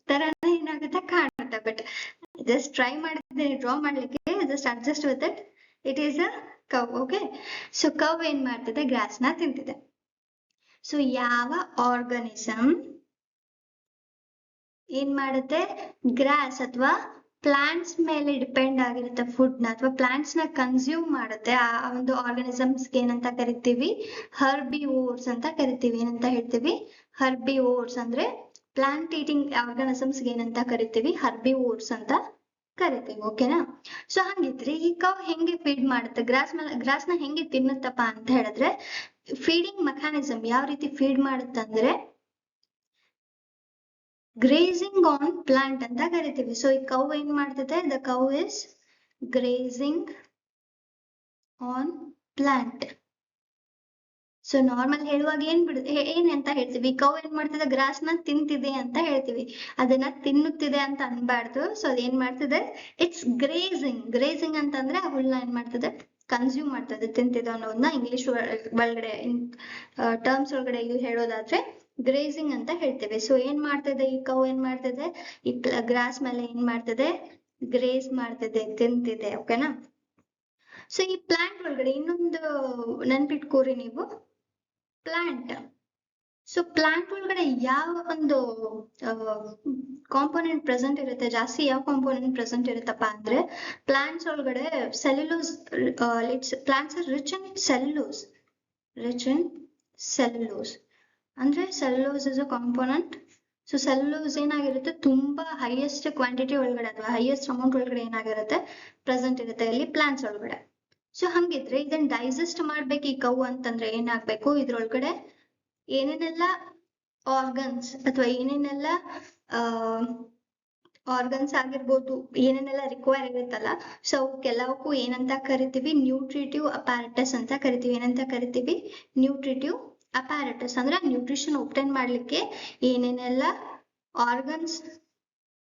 ತರನೇ ಏನಾಗುತ್ತೆ ಕಾಣುತ್ತೆ, ಬಟ್ ಜಸ್ಟ್ ಟ್ರೈ ಮಾಡಿದ್ರೆ ಡ್ರಾ ಮಾಡ್ಲಿಕ್ಕೆ, just adjust with it, it is a cow, okay? So cow ಏನ್ ಮಾಡ್ತಿದೆ, ಗ್ರಾಸ್ ನ ತಿಂತಿದೆ. ಸೊ ಯಾವ ಆರ್ಗನಿಸಮ್ ಏನ್ ಮಾಡುತ್ತೆ, ಗ್ರಾಸ್ ಅಥವಾ ಪ್ಲಾಂಟ್ಸ್ ಮೇಲೆ ಡಿಪೆಂಡ್ ಆಗಿರುತ್ತೆ ಫುಡ್ ನ, ಅಥವಾ ಪ್ಲಾಂಟ್ಸ್ ನ ಕನ್ಸ್ಯೂಮ್ ಮಾಡುತ್ತೆ, ಆ ಒಂದು ಆರ್ಗನಿಸಮ್ಸ್ ಏನಂತ ಕರಿತೀವಿ, ಹರ್ಬಿವೋರ್ಸ್ ಅಂತ ಕರಿತೀವಿ. ಏನಂತ ಹೇಳ್ತೀವಿ, ಹರ್ಬಿವೋರ್ಸ್. ಅಂದ್ರೆ ಪ್ಲಾಂಟ್ ಈಟಿಂಗ್ ಆರ್ಗನಿಸಮ್ಸ್ ಏನಂತ ಕರಿತೀವಿ, ಹರ್ಬಿವೋರ್ಸ್ ಅಂತ ಕರಿತೀವಿ, ಓಕೆನಾ? ಸೊ ಹಂಗಿದ್ರೆ ಈ ಕವ್ ಹೆಂಗೆ ಫೀಡ್ ಮಾಡುತ್ತೆ, ಗ್ರಾಸ್ ನ ಹೆಂಗೆ ತಿನ್ನುತ್ತಪ್ಪ ಅಂತ ಹೇಳಿದ್ರೆ, ಫೀಡಿಂಗ್ ಮೆಕ್ಯಾನಿಸಮ್ ಯಾವ ರೀತಿ ಫೀಡ್ ಮಾಡುತ್ತೆ ಅಂದ್ರೆ ಗ್ರೇಸಿಂಗ್ ಆನ್ ಪ್ಲಾಂಟ್ ಅಂತ ಕರಿತೀವಿ. ಸೊ ಈ ಕೌ ಏನ್ ಮಾಡ್ತಿದೆ, the cow is grazing on plant. So normal ಹೇಳುವಾಗ ಏನ್ ಅಂತ ಹೇಳ್ತೀವಿ, ಕೌ ಏನ್ ಮಾಡ್ತಿದೆ, ಗ್ರಾಸ್ ನ ತಿಂತಿದೆ ಅಂತ ಹೇಳ್ತೀವಿ, ಅದನ್ನ ತಿನ್ನುತ್ತಿದೆ ಅಂತ ಅನ್ಬಾರ್ದು. ಸೊ ಅದೇನ್ ಮಾಡ್ತಿದೆ, ಇಟ್ಸ್ ಗ್ರೇಸಿಂಗ್ ಅಂತಂದ್ರೆ ಆ ಹುಲ್ನ ಏನ್ ಮಾಡ್ತದೆ, ಕನ್ಸ್ಯೂಮ್ ಮಾಡ್ತದೆ, ತಿಂತಿದೆ ಅನ್ನೋದನ್ನ ಇಂಗ್ಲಿಷ್ ಒಳಗಡೆ ಟರ್ಮ್ಸ್ ಒಳಗಡೆ ಹೇಳೋದಾದ್ರೆ ಗ್ರೇಸಿಂಗ್ ಅಂತ ಹೇಳ್ತೇವೆ. ಸೊ ಏನ್ ಮಾಡ್ತಿದೆ ಈ ಕೌ, ಏನ್ ಮಾಡ್ತಿದೆ, ಈ ಗ್ರಾಸ್ ಮೇಲೆ ಏನ್ ಮಾಡ್ತಿದೆ, ಗ್ರೇಸ್ ಮಾಡ್ತಿದೆ, ತಿಂತಿದೆ, ಓಕೆನಾ? ಸೊ ಈ ಪ್ಲಾಂಟ್ ಒಳಗಡೆ ಇನ್ನೊಂದು ನೆನ್ಪಿಟ್ಕೋರಿ ನೀವು, ಪ್ಲಾಂಟ್. ಸೊ ಪ್ಲಾಂಟ್ ಒಳಗಡೆ ಯಾವ ಒಂದು ಕಾಂಪೋನೆಂಟ್ ಪ್ರೆಸೆಂಟ್ ಇರುತ್ತೆ, ಜಾಸ್ತಿ ಯಾವ ಕಾಂಪೋನೆಂಟ್ ಪ್ರೆಸೆಂಟ್ ಇರುತ್ತಪ್ಪ ಅಂದ್ರೆ ಪ್ಲಾಂಟ್ಸ್ ಒಳಗಡೆ cellulose. Plants are rich in cellulose. Rich in cellulose ಅಂದ್ರೆ cellulose is a component. So cellulose ಏನಾಗಿರುತ್ತೆ, ತುಂಬಾ ಹೈಯೆಸ್ಟ್ ಕ್ವಾಂಟಿಟಿ ಒಳಗಡೆ ಅಥವಾ ಹೈಯೆಸ್ಟ್ ಅಮೌಂಟ್ ಒಳಗಡೆ ಏನಾಗಿರುತ್ತೆ, ಪ್ರೆಸೆಂಟ್ ಇರುತ್ತೆ ಇಲ್ಲಿ ಪ್ಲಾಂಟ್ಸ್ ಒಳಗಡೆ. ಸೊ ಹಂಗಿದ್ರೆ ಇದನ್ನ ಡೈಜೆಸ್ಟ್ ಮಾಡ್ಬೇಕು ಈ ಕೌ ಅಂತಂದ್ರೆ ಏನಾಗ್ಬೇಕು, ಇದ್ರೊಳಗಡೆ ಏನೇನೆಲ್ಲ ಆರ್ಗನ್ಸ್ ಅಥವಾ ಏನೇನೆಲ್ಲ ಆರ್ಗನ್ಸ್ ಆಗಿರ್ಬೋದು, ಏನೇನೆಲ್ಲ ರಿಕ್ವೈರ್ ಇರುತ್ತಲ್ಲ, ಸೊ ಕೆಲವಕ್ಕೂ ಏನಂತ ಕರಿತೀವಿ, ನ್ಯೂಟ್ರಿಟಿವ್ ಅಪ್ಯಾರಟಸ್ ಅಂತ ಕರಿತೀವಿ. ಏನಂತ ಕರಿತೀವಿ, ನ್ಯೂಟ್ರಿಟಿವ್ ಅಪ್ಯಾರಟಸ್. ಅಂದ್ರೆ ನ್ಯೂಟ್ರಿಷನ್ ಒಬ್ಟೈನ್ ಮಾಡ್ಲಿಕ್ಕೆ ಏನೇನೆಲ್ಲ ಆರ್ಗನ್ಸ್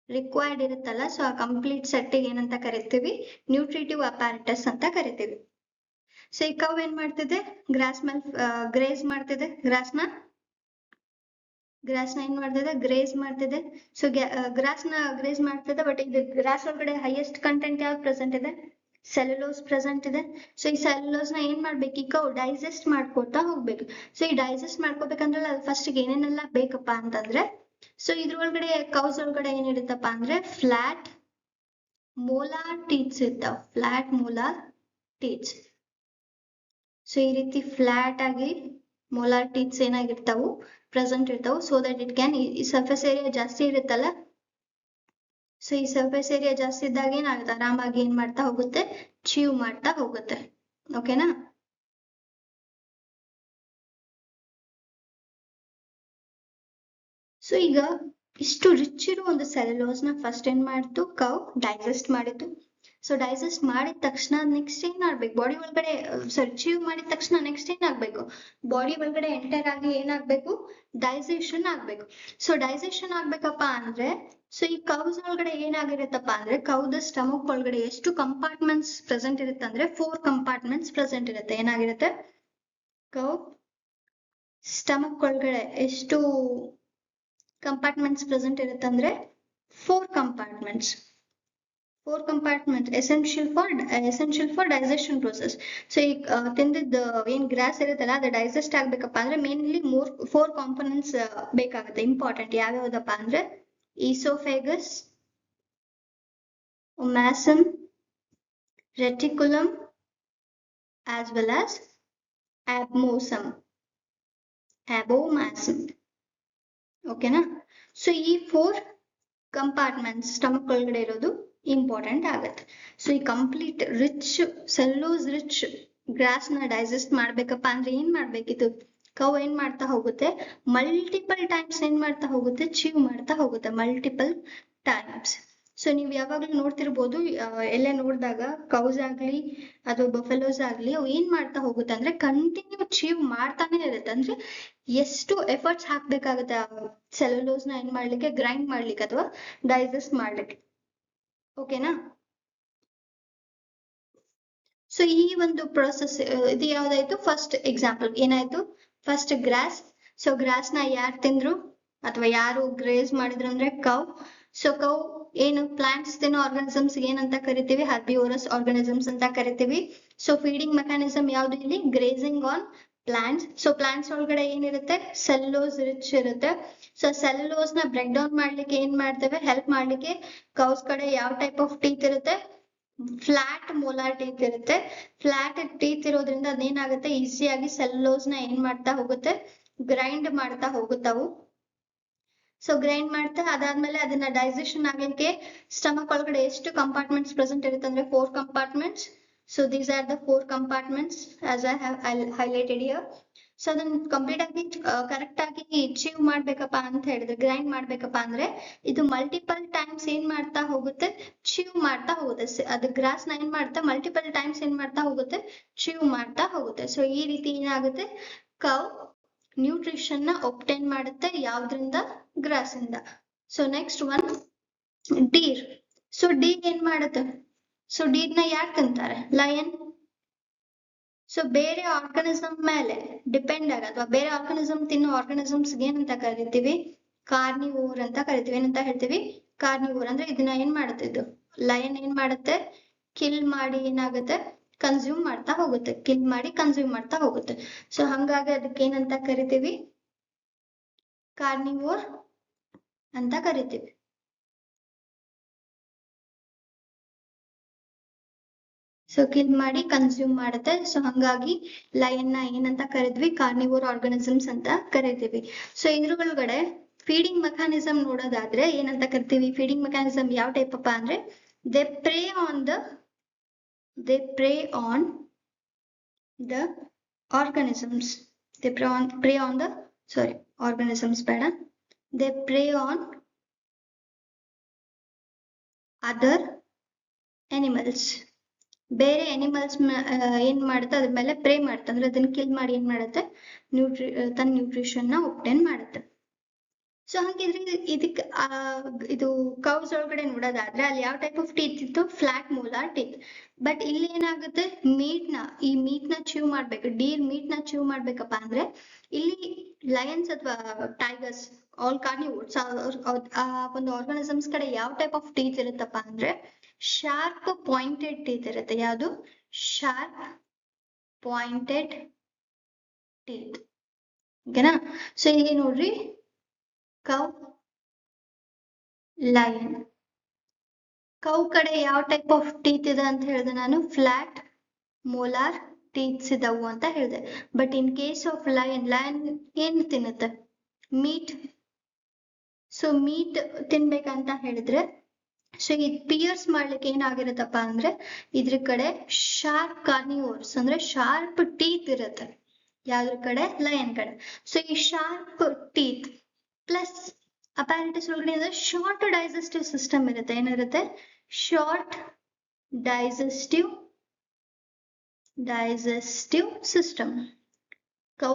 ರಿಕ್ವೈರ್ಡ್ ಇರುತ್ತಲ್ಲ, ಸೊ ಆ ಕಂಪ್ಲೀಟ್ ಸೆಟ್ಟಿಗೆ ಏನಂತ ಕರಿತೀವಿ, ನ್ಯೂಟ್ರಿಟಿವ್ ಅಪ್ಯಾರಟಸ್ ಅಂತ ಕರಿತೀವಿ. ಸೊ ಈ ಕವ್ ಏನ್ ಮಾಡ್ತಿದೆ, ಗ್ರಾಸ್ ಮೇಲೆ ಗ್ರೇಸ್ ಮಾಡ್ತಿದೆ, ಗ್ರಾಸ್ನ ಏನ್ ಮಾಡ್ತಿದೆ, ಗ್ರೇಸ್ ಮಾಡ್ತಿದೆ. ಸೊ ಗ್ರಾಸ್ನ ಗ್ರೇಸ್ ಮಾಡ್ತಿದೆ. ಬಟ್ ಇದು ಗ್ರಾಸ್ ಒಳಗಡೆ ಹೈಯೆಸ್ಟ್ ಕಂಟೆಂಟ್ ಯಾವ್ದು ಪ್ರೆಸೆಂಟ್ ಇದೆ, ಸೆಲ್ಯುಲೋಸ್ ಪ್ರೆಸೆಂಟ್ ಇದೆ. ಸೊ ಈ ಸೆಲ್ಯುಲೋಸ್ ನ ಏನ್ ಮಾಡ್ಬೇಕು, ಈಗ ಡೈಜೆಸ್ಟ್ ಮಾಡ್ಕೋತಾ ಹೋಗ್ಬೇಕು. ಸೊ ಈ ಡೈಜೆಸ್ಟ್ ಮಾಡ್ಕೋಬೇಕಂದ್ರೆ ಫಸ್ಟ್ ಏನೇನೆಲ್ಲ ಬೇಕಪ್ಪ ಅಂತಂದ್ರೆ, ಸೊ ಇದ್ರೊಳಗಡೆ ಕೌಸ್ ಒಳಗಡೆ ಏನಿರುತ್ತಪ್ಪ ಅಂದ್ರೆ ಫ್ಲಾಟ್ ಮೋಲಾರ್ ಟೀತ್ಸ್ ಇರ್ತಾವ. Flat molar teeths. ಸೊ ಈ ರೀತಿ ಫ್ಲಾಟ್ ಆಗಿ ಮೋಲಾರ್ ಟೀತ್ಸ್ ಏನಾಗಿರ್ತಾವು, ಪ್ರೆಸೆಂಟ್ ಇರ್ತಾವು. ಸೊ ದಟ್ ಇಟ್ ಕ್ಯಾನ್, ಈ ಸರ್ಫೇಸ್ ಏರಿಯಾ ಜಾಸ್ತಿ ಇರುತ್ತಲ್ಲ, ಸೊ ಈ ಸರ್ಫೇಸ್ ಏರಿಯಾ ಜಾಸ್ತಿ ಇದ್ದಾಗ ಏನಾಗುತ್ತೆ, ಆರಾಮಾಗಿ ಏನ್ ಮಾಡ್ತಾ ಹೋಗುತ್ತೆ, ಚೀವ್ ಮಾಡ್ತಾ ಹೋಗುತ್ತೆ. ಓಕೆನಾ. ಸೊ ಈಗ ಇಷ್ಟು ರಿಚ್ ಇರೋ ಒಂದು ಸೆಲ್ಯುಲೋಸ್ ನ ಫಸ್ಟ್ ಏನ್ ಮಾಡ್ತು, ಕವ್ ಡೈಜೆಸ್ಟ್ ಮಾಡಿತ್ತು. ಸೊ ಡೈಜೆಸ್ಟ್ ಮಾಡಿದ ತಕ್ಷಣ ನೆಕ್ಸ್ಟ್ ಏನ್ ಆಗ್ಬೇಕು, ಬಾಡಿ ಒಳಗಡೆ ಚೀವ್ ಮಾಡಿದ ತಕ್ಷಣ ನೆಕ್ಸ್ಟ್ ಏನಾಗ್ಬೇಕು, ಬಾಡಿ ಒಳಗಡೆ ಎಂಟರ್ ಆಗಿ ಏನಾಗ್ಬೇಕು, ಡೈಜೆಷನ್ ಆಗ್ಬೇಕು. ಸೊ ಡೈಜೆಷನ್ ಆಗ್ಬೇಕಪ್ಪ ಅಂದ್ರೆ, ಸೊ ಈ ಕವ್ಸ್ ಒಳಗಡೆ ಏನಾಗಿರುತ್ತಪ್ಪ ಅಂದ್ರೆ, ಕೌದ ಸ್ಟಮಕ್ ಒಳಗಡೆ ಎಷ್ಟು ಕಂಪಾರ್ಟ್ಮೆಂಟ್ಸ್ ಪ್ರೆಸೆಂಟ್ ಇರುತ್ತೆ ಅಂದ್ರೆ 4 ಕಂಪಾರ್ಟ್ಮೆಂಟ್ಸ್ ಪ್ರೆಸೆಂಟ್ ಇರುತ್ತೆ. ಏನಾಗಿರುತ್ತೆ, ಕೌ ಸ್ಟಮಕ್ ಒಳಗಡೆ ಎಷ್ಟು ಕಂಪಾರ್ಟ್ಮೆಂಟ್ಸ್ ಪ್ರೆಸೆಂಟ್ ಇರುತ್ತೆ ಅಂದ್ರೆ 4 compartments. 4 compartment essential for digestion process. So ಈ ತಿಂದಿದ್ದ ಏನ್ ಗ್ರಾಸ್ ಇರುತ್ತಲ್ಲ, ಅದು ಡೈಜೆಸ್ಟ್ ಆಗ್ಬೇಕಪ್ಪ ಅಂದ್ರೆ ಮೇನ್ಲಿ 4 ಕಾಂಪೋನೆಂಟ್ಸ್ ಬೇಕಾಗುತ್ತೆ, ಇಂಪಾರ್ಟೆಂಟ್. ಯಾವ್ಯಾವ್ದಪ್ಪ ಅಂದ್ರೆ oesophagus, omasum, reticulum as well as abomasum. ಓಕೆನಾ. ಸೊ ಈ 4 ಕಂಪಾರ್ಟ್ಮೆಂಟ್ಸ್ ಸ್ಟಮಕ್ ಒಳಗಡೆ ಇರೋದು ಇಂಪಾರ್ಟೆಂಟ್ ಆಗುತ್ತೆ. ಸೊ ಈ complete rich cellulose rich grass ನ ಡೈಜೆಸ್ಟ್ ಮಾಡ್ಬೇಕಪ್ಪ ಅಂದ್ರೆ ಏನ್ ಮಾಡ್ಬೇಕಿತ್ತು, ಕವ್ ಏನ್ ಮಾಡ್ತಾ ಹೋಗುತ್ತೆ, ಮಲ್ಟಿಪಲ್ ಟೈಮ್ಸ್ ಏನ್ ಮಾಡ್ತಾ ಹೋಗುತ್ತೆ, ಚೀವ್ ಮಾಡ್ತಾ ಹೋಗುತ್ತೆ, ಮಲ್ಟಿಪಲ್ ಟೈಮ್ಸ್. ಸೊ ನೀವ್ ಯಾವಾಗ್ಲೂ ನೋಡ್ತಿರ್ಬೋದು, ಎಲ್ಲೇ ನೋಡಿದಾಗ ಕೌಸ್ ಆಗ್ಲಿ ಅಥವಾ ಬಫೆಲೋಸ್ ಆಗ್ಲಿ, ಅವು ಏನ್ ಮಾಡ್ತಾ ಹೋಗುತ್ತೆ ಅಂದ್ರೆ ಕಂಟಿನ್ಯೂ ಚೀವ್ ಮಾಡ್ತಾನೆ ಇರುತ್ತೆ. ಅಂದ್ರೆ ಎಷ್ಟು ಎಫರ್ಟ್ಸ್ ಹಾಕ್ಬೇಕಾಗುತ್ತೆ ಆ ಸೆಲ್ಯುಲೋಸ್ ನ ಏನ್ ಮಾಡ್ಲಿಕ್ಕೆ, ಗ್ರೈಂಡ್ ಮಾಡ್ಲಿಕ್ಕೆ ಅಥವಾ ಡೈಜೆಸ್ಟ್ ಮಾಡ್ಲಿಕ್ಕೆ. ಓಕೆನಾ. ಸೊ ಈ ಒಂದು ಪ್ರೊಸೆಸ್ ಇದು ಯಾವ್ದಾಯ್ತು, ಫಸ್ಟ್ ಎಕ್ಸಾಂಪಲ್ ಏನಾಯ್ತು, ಫಸ್ಟ್ ಗ್ರಾಸ್. ಸೊ ಗ್ರಾಸ್ ನ ಯಾರು ತಿಂದ್ರು ಅಥವಾ ಯಾರು ಗ್ರೇಸ್ ಮಾಡಿದ್ರು ಅಂದ್ರೆ ಕೌ. ಸೊ ಕೌ ಏನು ಪ್ಲಾಂಟ್ಸ್ ತಿನ್ನೋ ಆರ್ಗಾನಿಸಮ್ಸ್ ಏನಂತ ಕರಿತೀವಿ, ಹರ್ಬಿವೋರಸ್ ಆರ್ಗಾನಿಸಮ್ಸ್ ಅಂತ ಕರಿತೀವಿ. ಸೊ ಫೀಡಿಂಗ್ ಮೆಕ್ಯಾನಿಸಮ್ ಯಾವ್ದು ಇಲ್ಲಿ, grazing on plants. So plants ಒಳಗಡೆ ಏನಿರುತ್ತೆ, ಸೆಲ್ಯುಲೋಸ್ ರಿಚ್ ಇರುತ್ತೆ. ಸೊ ಸೆಲ್ಯುಲೋಸ್ ನ ಬ್ರೇಕ್ ಡೌನ್ ಮಾಡ್ಲಿಕ್ಕೆ ಏನ್ ಮಾಡ್ತೇವೆ, ಹೆಲ್ಪ್ ಮಾಡ್ಲಿಕ್ಕೆ ಕೌಸ್ ಕಡೆ ಯಾವ ಟೈಪ್ ಆಫ್ ಟೀತ್ ಇರುತ್ತೆ, ಫ್ಲಾಟ್ ಮೋಲಾರ್ ಟೀತ್ ಇರುತ್ತೆ. ಫ್ಲಾಟ್ ಟೀತ್ ಇರೋದ್ರಿಂದ ಅದೇನಾಗುತ್ತೆ, ಈಸಿಯಾಗಿ ಸೆಲ್ಯುಲೋಸ್ ನ ಏನ್ ಮಾಡ್ತಾ ಹೋಗುತ್ತೆ, ಗ್ರೈಂಡ್ ಮಾಡ್ತಾ ಹೋಗುತ್ತಾವು. ಸೊ ಗ್ರೈಂಡ್ ಮಾಡ್ತಾ ಅದಾದ್ಮೇಲೆ ಅದನ್ನ ಡೈಜೆಷನ್ ಆಗ್ಲಿಕ್ಕೆ ಸ್ಟಮಕ್ ಒಳಗಡೆ ಎಷ್ಟು ಕಂಪಾರ್ಟ್ಮೆಂಟ್ಸ್ ಪ್ರೆಸೆಂಟ್ ಇರುತ್ತೆ ಅಂದ್ರೆ 4 compartments. So these are the 4 compartments as I have highlighted here. So ಅದನ್ನ ಕಂಪ್ಲೀಟ್ ಆಗಿ ಕರೆಕ್ಟ್ ಆಗಿ ಚೀವ್ ಮಾಡ್ಬೇಕಪ್ಪ ಅಂತ ಹೇಳಿದ್ರೆ, ಗ್ರೈಂಡ್ ಮಾಡ್ಬೇಕಪ್ಪ ಅಂದ್ರೆ ಇದು ಮಲ್ಟಿಪಲ್ ಟೈಮ್ಸ್ ಏನ್ ಮಾಡ್ತಾ ಹೋಗುತ್ತೆ, ಚೀವ್ ಮಾಡ್ತಾ ಹೋಗುತ್ತೆ. ಅದು ಗ್ರಾಸ್ ನ ಏನ್ ಮಾಡ್ತಾ ಮಲ್ಟಿಪಲ್ ಟೈಮ್ಸ್ ಏನ್ ಮಾಡ್ತಾ ಹೋಗುತ್ತೆ, ಚೀವ್ ಮಾಡ್ತಾ ಹೋಗುತ್ತೆ. ಸೊ ಈ ರೀತಿ ಏನಾಗುತ್ತೆ, ಕವ್ ನ್ಯೂಟ್ರಿಷನ್ ನ ಒಬ್ಟೈನ್ ಮಾಡುತ್ತೆ ಯಾವ್ದ್ರಿಂದ, ಗ್ರಾಸ್ ಇಂದ. So next one Deere. So Deere ಏನ್ ಮಾಡುತ್ತೆ, ಸೊ ಡೀರ್ ನ ಯಾರು ತಿಂತಾರೆ, ಲಯನ್. ಸೊ ಬೇರೆ ಆರ್ಗನಿಸಮ್ ಮೇಲೆ ಡಿಪೆಂಡ್ ಆಗ ಅಥವಾ ಬೇರೆ ಆರ್ಗನಿಸಮ್ ತಿನ್ನೋ ಆರ್ಗನಿಸಮ್ಸ್ ಏನಂತ ಕರಿತೀವಿ, ಕಾರ್ನಿವೋರ್ ಅಂತ ಕರಿತೀವಿ. ಏನಂತ ಹೇಳ್ತೀವಿ, ಕಾರ್ನಿವೋರ್. ಅಂದ್ರೆ ಇದನ್ನ ಏನ್ ಮಾಡುತ್ತೆ, ಇದು ಲಯನ್ ಏನ್ ಮಾಡುತ್ತೆ, ಕಿಲ್ ಮಾಡಿ ಏನಾಗುತ್ತೆ, ಕನ್ಸ್ಯೂಮ್ ಮಾಡ್ತಾ ಹೋಗುತ್ತೆ, ಕಿಲ್ ಮಾಡಿ ಕನ್ಸ್ಯೂಮ್ ಮಾಡ್ತಾ ಹೋಗುತ್ತೆ. ಸೊ ಹಂಗಾಗಿ ಅದಕ್ಕೆ ಏನಂತ ಕರಿತೀವಿ, ಕಾರ್ನಿವೋರ್ ಅಂತ ಕರಿತೀವಿ. ಸೊ ಕಿಲ್ ಮಾಡಿ ಕನ್ಸ್ಯೂಮ್ ಮಾಡುತ್ತೆ. ಸೊ ಹಂಗಾಗಿ ಲಯನ್ ನ ಏನಂತ ಕರಿದ್ವಿ, ಕಾರ್ನಿವೋರ್ ಆರ್ಗನಿಸಮ್ಸ್ ಅಂತ ಕರಿತೀವಿ. ಸೊ ಇದ್ರ ಒಳಗಡೆ ಫೀಡಿಂಗ್ ಮೆಕ್ಯಾನಿಸಮ್ ನೋಡೋದಾದ್ರೆ ಏನಂತ ಕರಿತೀವಿ, ಫೀಡಿಂಗ್ ಮೆಕ್ಯಾನಿಸಮ್ ಯಾವ ಟೈಪ್ ಅಪ್ಪ ಅಂದ್ರೆ they pray on the organisms. They prey on the organisms ಬೇಡ, they prey on other animals. ಬೇರೆ ಅನಿಮಲ್ಸ್ ಏನ್ ಮಾಡುತ್ತೆ, ಅದ್ರ ಮೇಲೆ ಪ್ರೇ ಮಾಡುತ್ತೆ, ಅಂದ್ರೆ ಅದನ್ನ ಕಿಲ್ ಮಾಡಿ ಏನ್ ಮಾಡುತ್ತೆ, ತನ್ನ ನ್ಯೂಟ್ರಿಷನ್ ನ ಒಬ್ಟೇನ್ ಮಾಡುತ್ತೆ. ಸೊ ಹಂಗಿದ್ರೆ ಇದಕ್ಕೆ ಇದು ಕೌಸ್ ಒಳಗಡೆ ನೋಡೋದಾದ್ರೆ ಅಲ್ಲಿ ಯಾವ ಟೈಪ್ ಆಫ್ ಟೀತ್ ಇತ್ತು, ಫ್ಲಾಟ್ ಮೋಲಾರ್ ಟೀತ್. ಬಟ್ ಇಲ್ಲಿ ಏನಾಗುತ್ತೆ, ಈ ಮೀಟ್ ನ ಚೀವ್ ಮಾಡ್ಬೇಕು, ಡೀರ್ ಮೀಟ್ ನ ಚೀವ್ ಮಾಡ್ಬೇಕಪ್ಪ ಅಂದ್ರೆ ಇಲ್ಲಿ ಲಯನ್ಸ್ ಅಥವಾ ಟೈಗರ್ಸ್, ಆಲ್ ಕಾರ್ನಿವೋರ್ಸ್, ಆ ಒಂದು ಆರ್ಗನಿಸಮ್ಸ್ ಕಡೆ ಯಾವ ಟೈಪ್ ಆಫ್ ಟೀತ್ ಇರುತ್ತಪ್ಪ ಅಂದ್ರೆ ಶಾರ್ಪ್ ಪಾಯಿಂಟೆಡ್ ಟೀತ್ ಇರುತ್ತೆ. ಯಾವುದು, ಶಾರ್ಪ್ ಪಾಯಿಂಟೆಡ್ ಟೀತ್. ಓಕೆನಾ. ಸೊ ಇಲ್ಲಿ ನೋಡ್ರಿ, ಕೌ, ಲಯನ್. ಕೌ ಕಡೆ ಯಾವ ಟೈಪ್ ಆಫ್ ಟೀತ್ ಇದೆ ಅಂತ ಹೇಳಿದೆ ನಾನು, ಫ್ಲಾಟ್ ಮೋಲಾರ್ ಟೀತ್ಸ್ ಇದಾವು ಅಂತ ಹೇಳಿದೆ. But in case of lion ಏನ್ ತಿನ್ನುತ್ತೆ, ಮೀಟ್. ಸೊ ಮೀಟ್ ತಿನ್ಬೇಕಂತ ಹೇಳಿದ್ರೆ ಸೊ ಇದು ಪಿಯರ್ಸ್ ಮಾಡ್ಲಿಕ್ಕೆ ಏನಾಗಿರುತ್ತಪ್ಪ ಅಂದ್ರೆ ಇದ್ರ ಕಡೆ ಶಾರ್ಪ್ ಕಾರ್ನಿವೋರ್ಸ್ ಅಂದ್ರೆ ಶಾರ್ಪ್ ಟೀತ್ ಇರುತ್ತೆ. ಯಾವ್ದ್ರ ಕಡೆ, ಲಯನ್ ಕಡೆ. ಸೊ ಈ ಶಾರ್ಪ್ ಟೀತ್ ಪ್ಲಸ್ ಅಪ್ಯಾರಿಟಸ್ ಒಳಗಡೆ ಶಾರ್ಟ್ ಡೈಜೆಸ್ಟಿವ್ ಸಿಸ್ಟಮ್ ಇರುತ್ತೆ. ಏನಿರುತ್ತೆ, short digestive system. Cow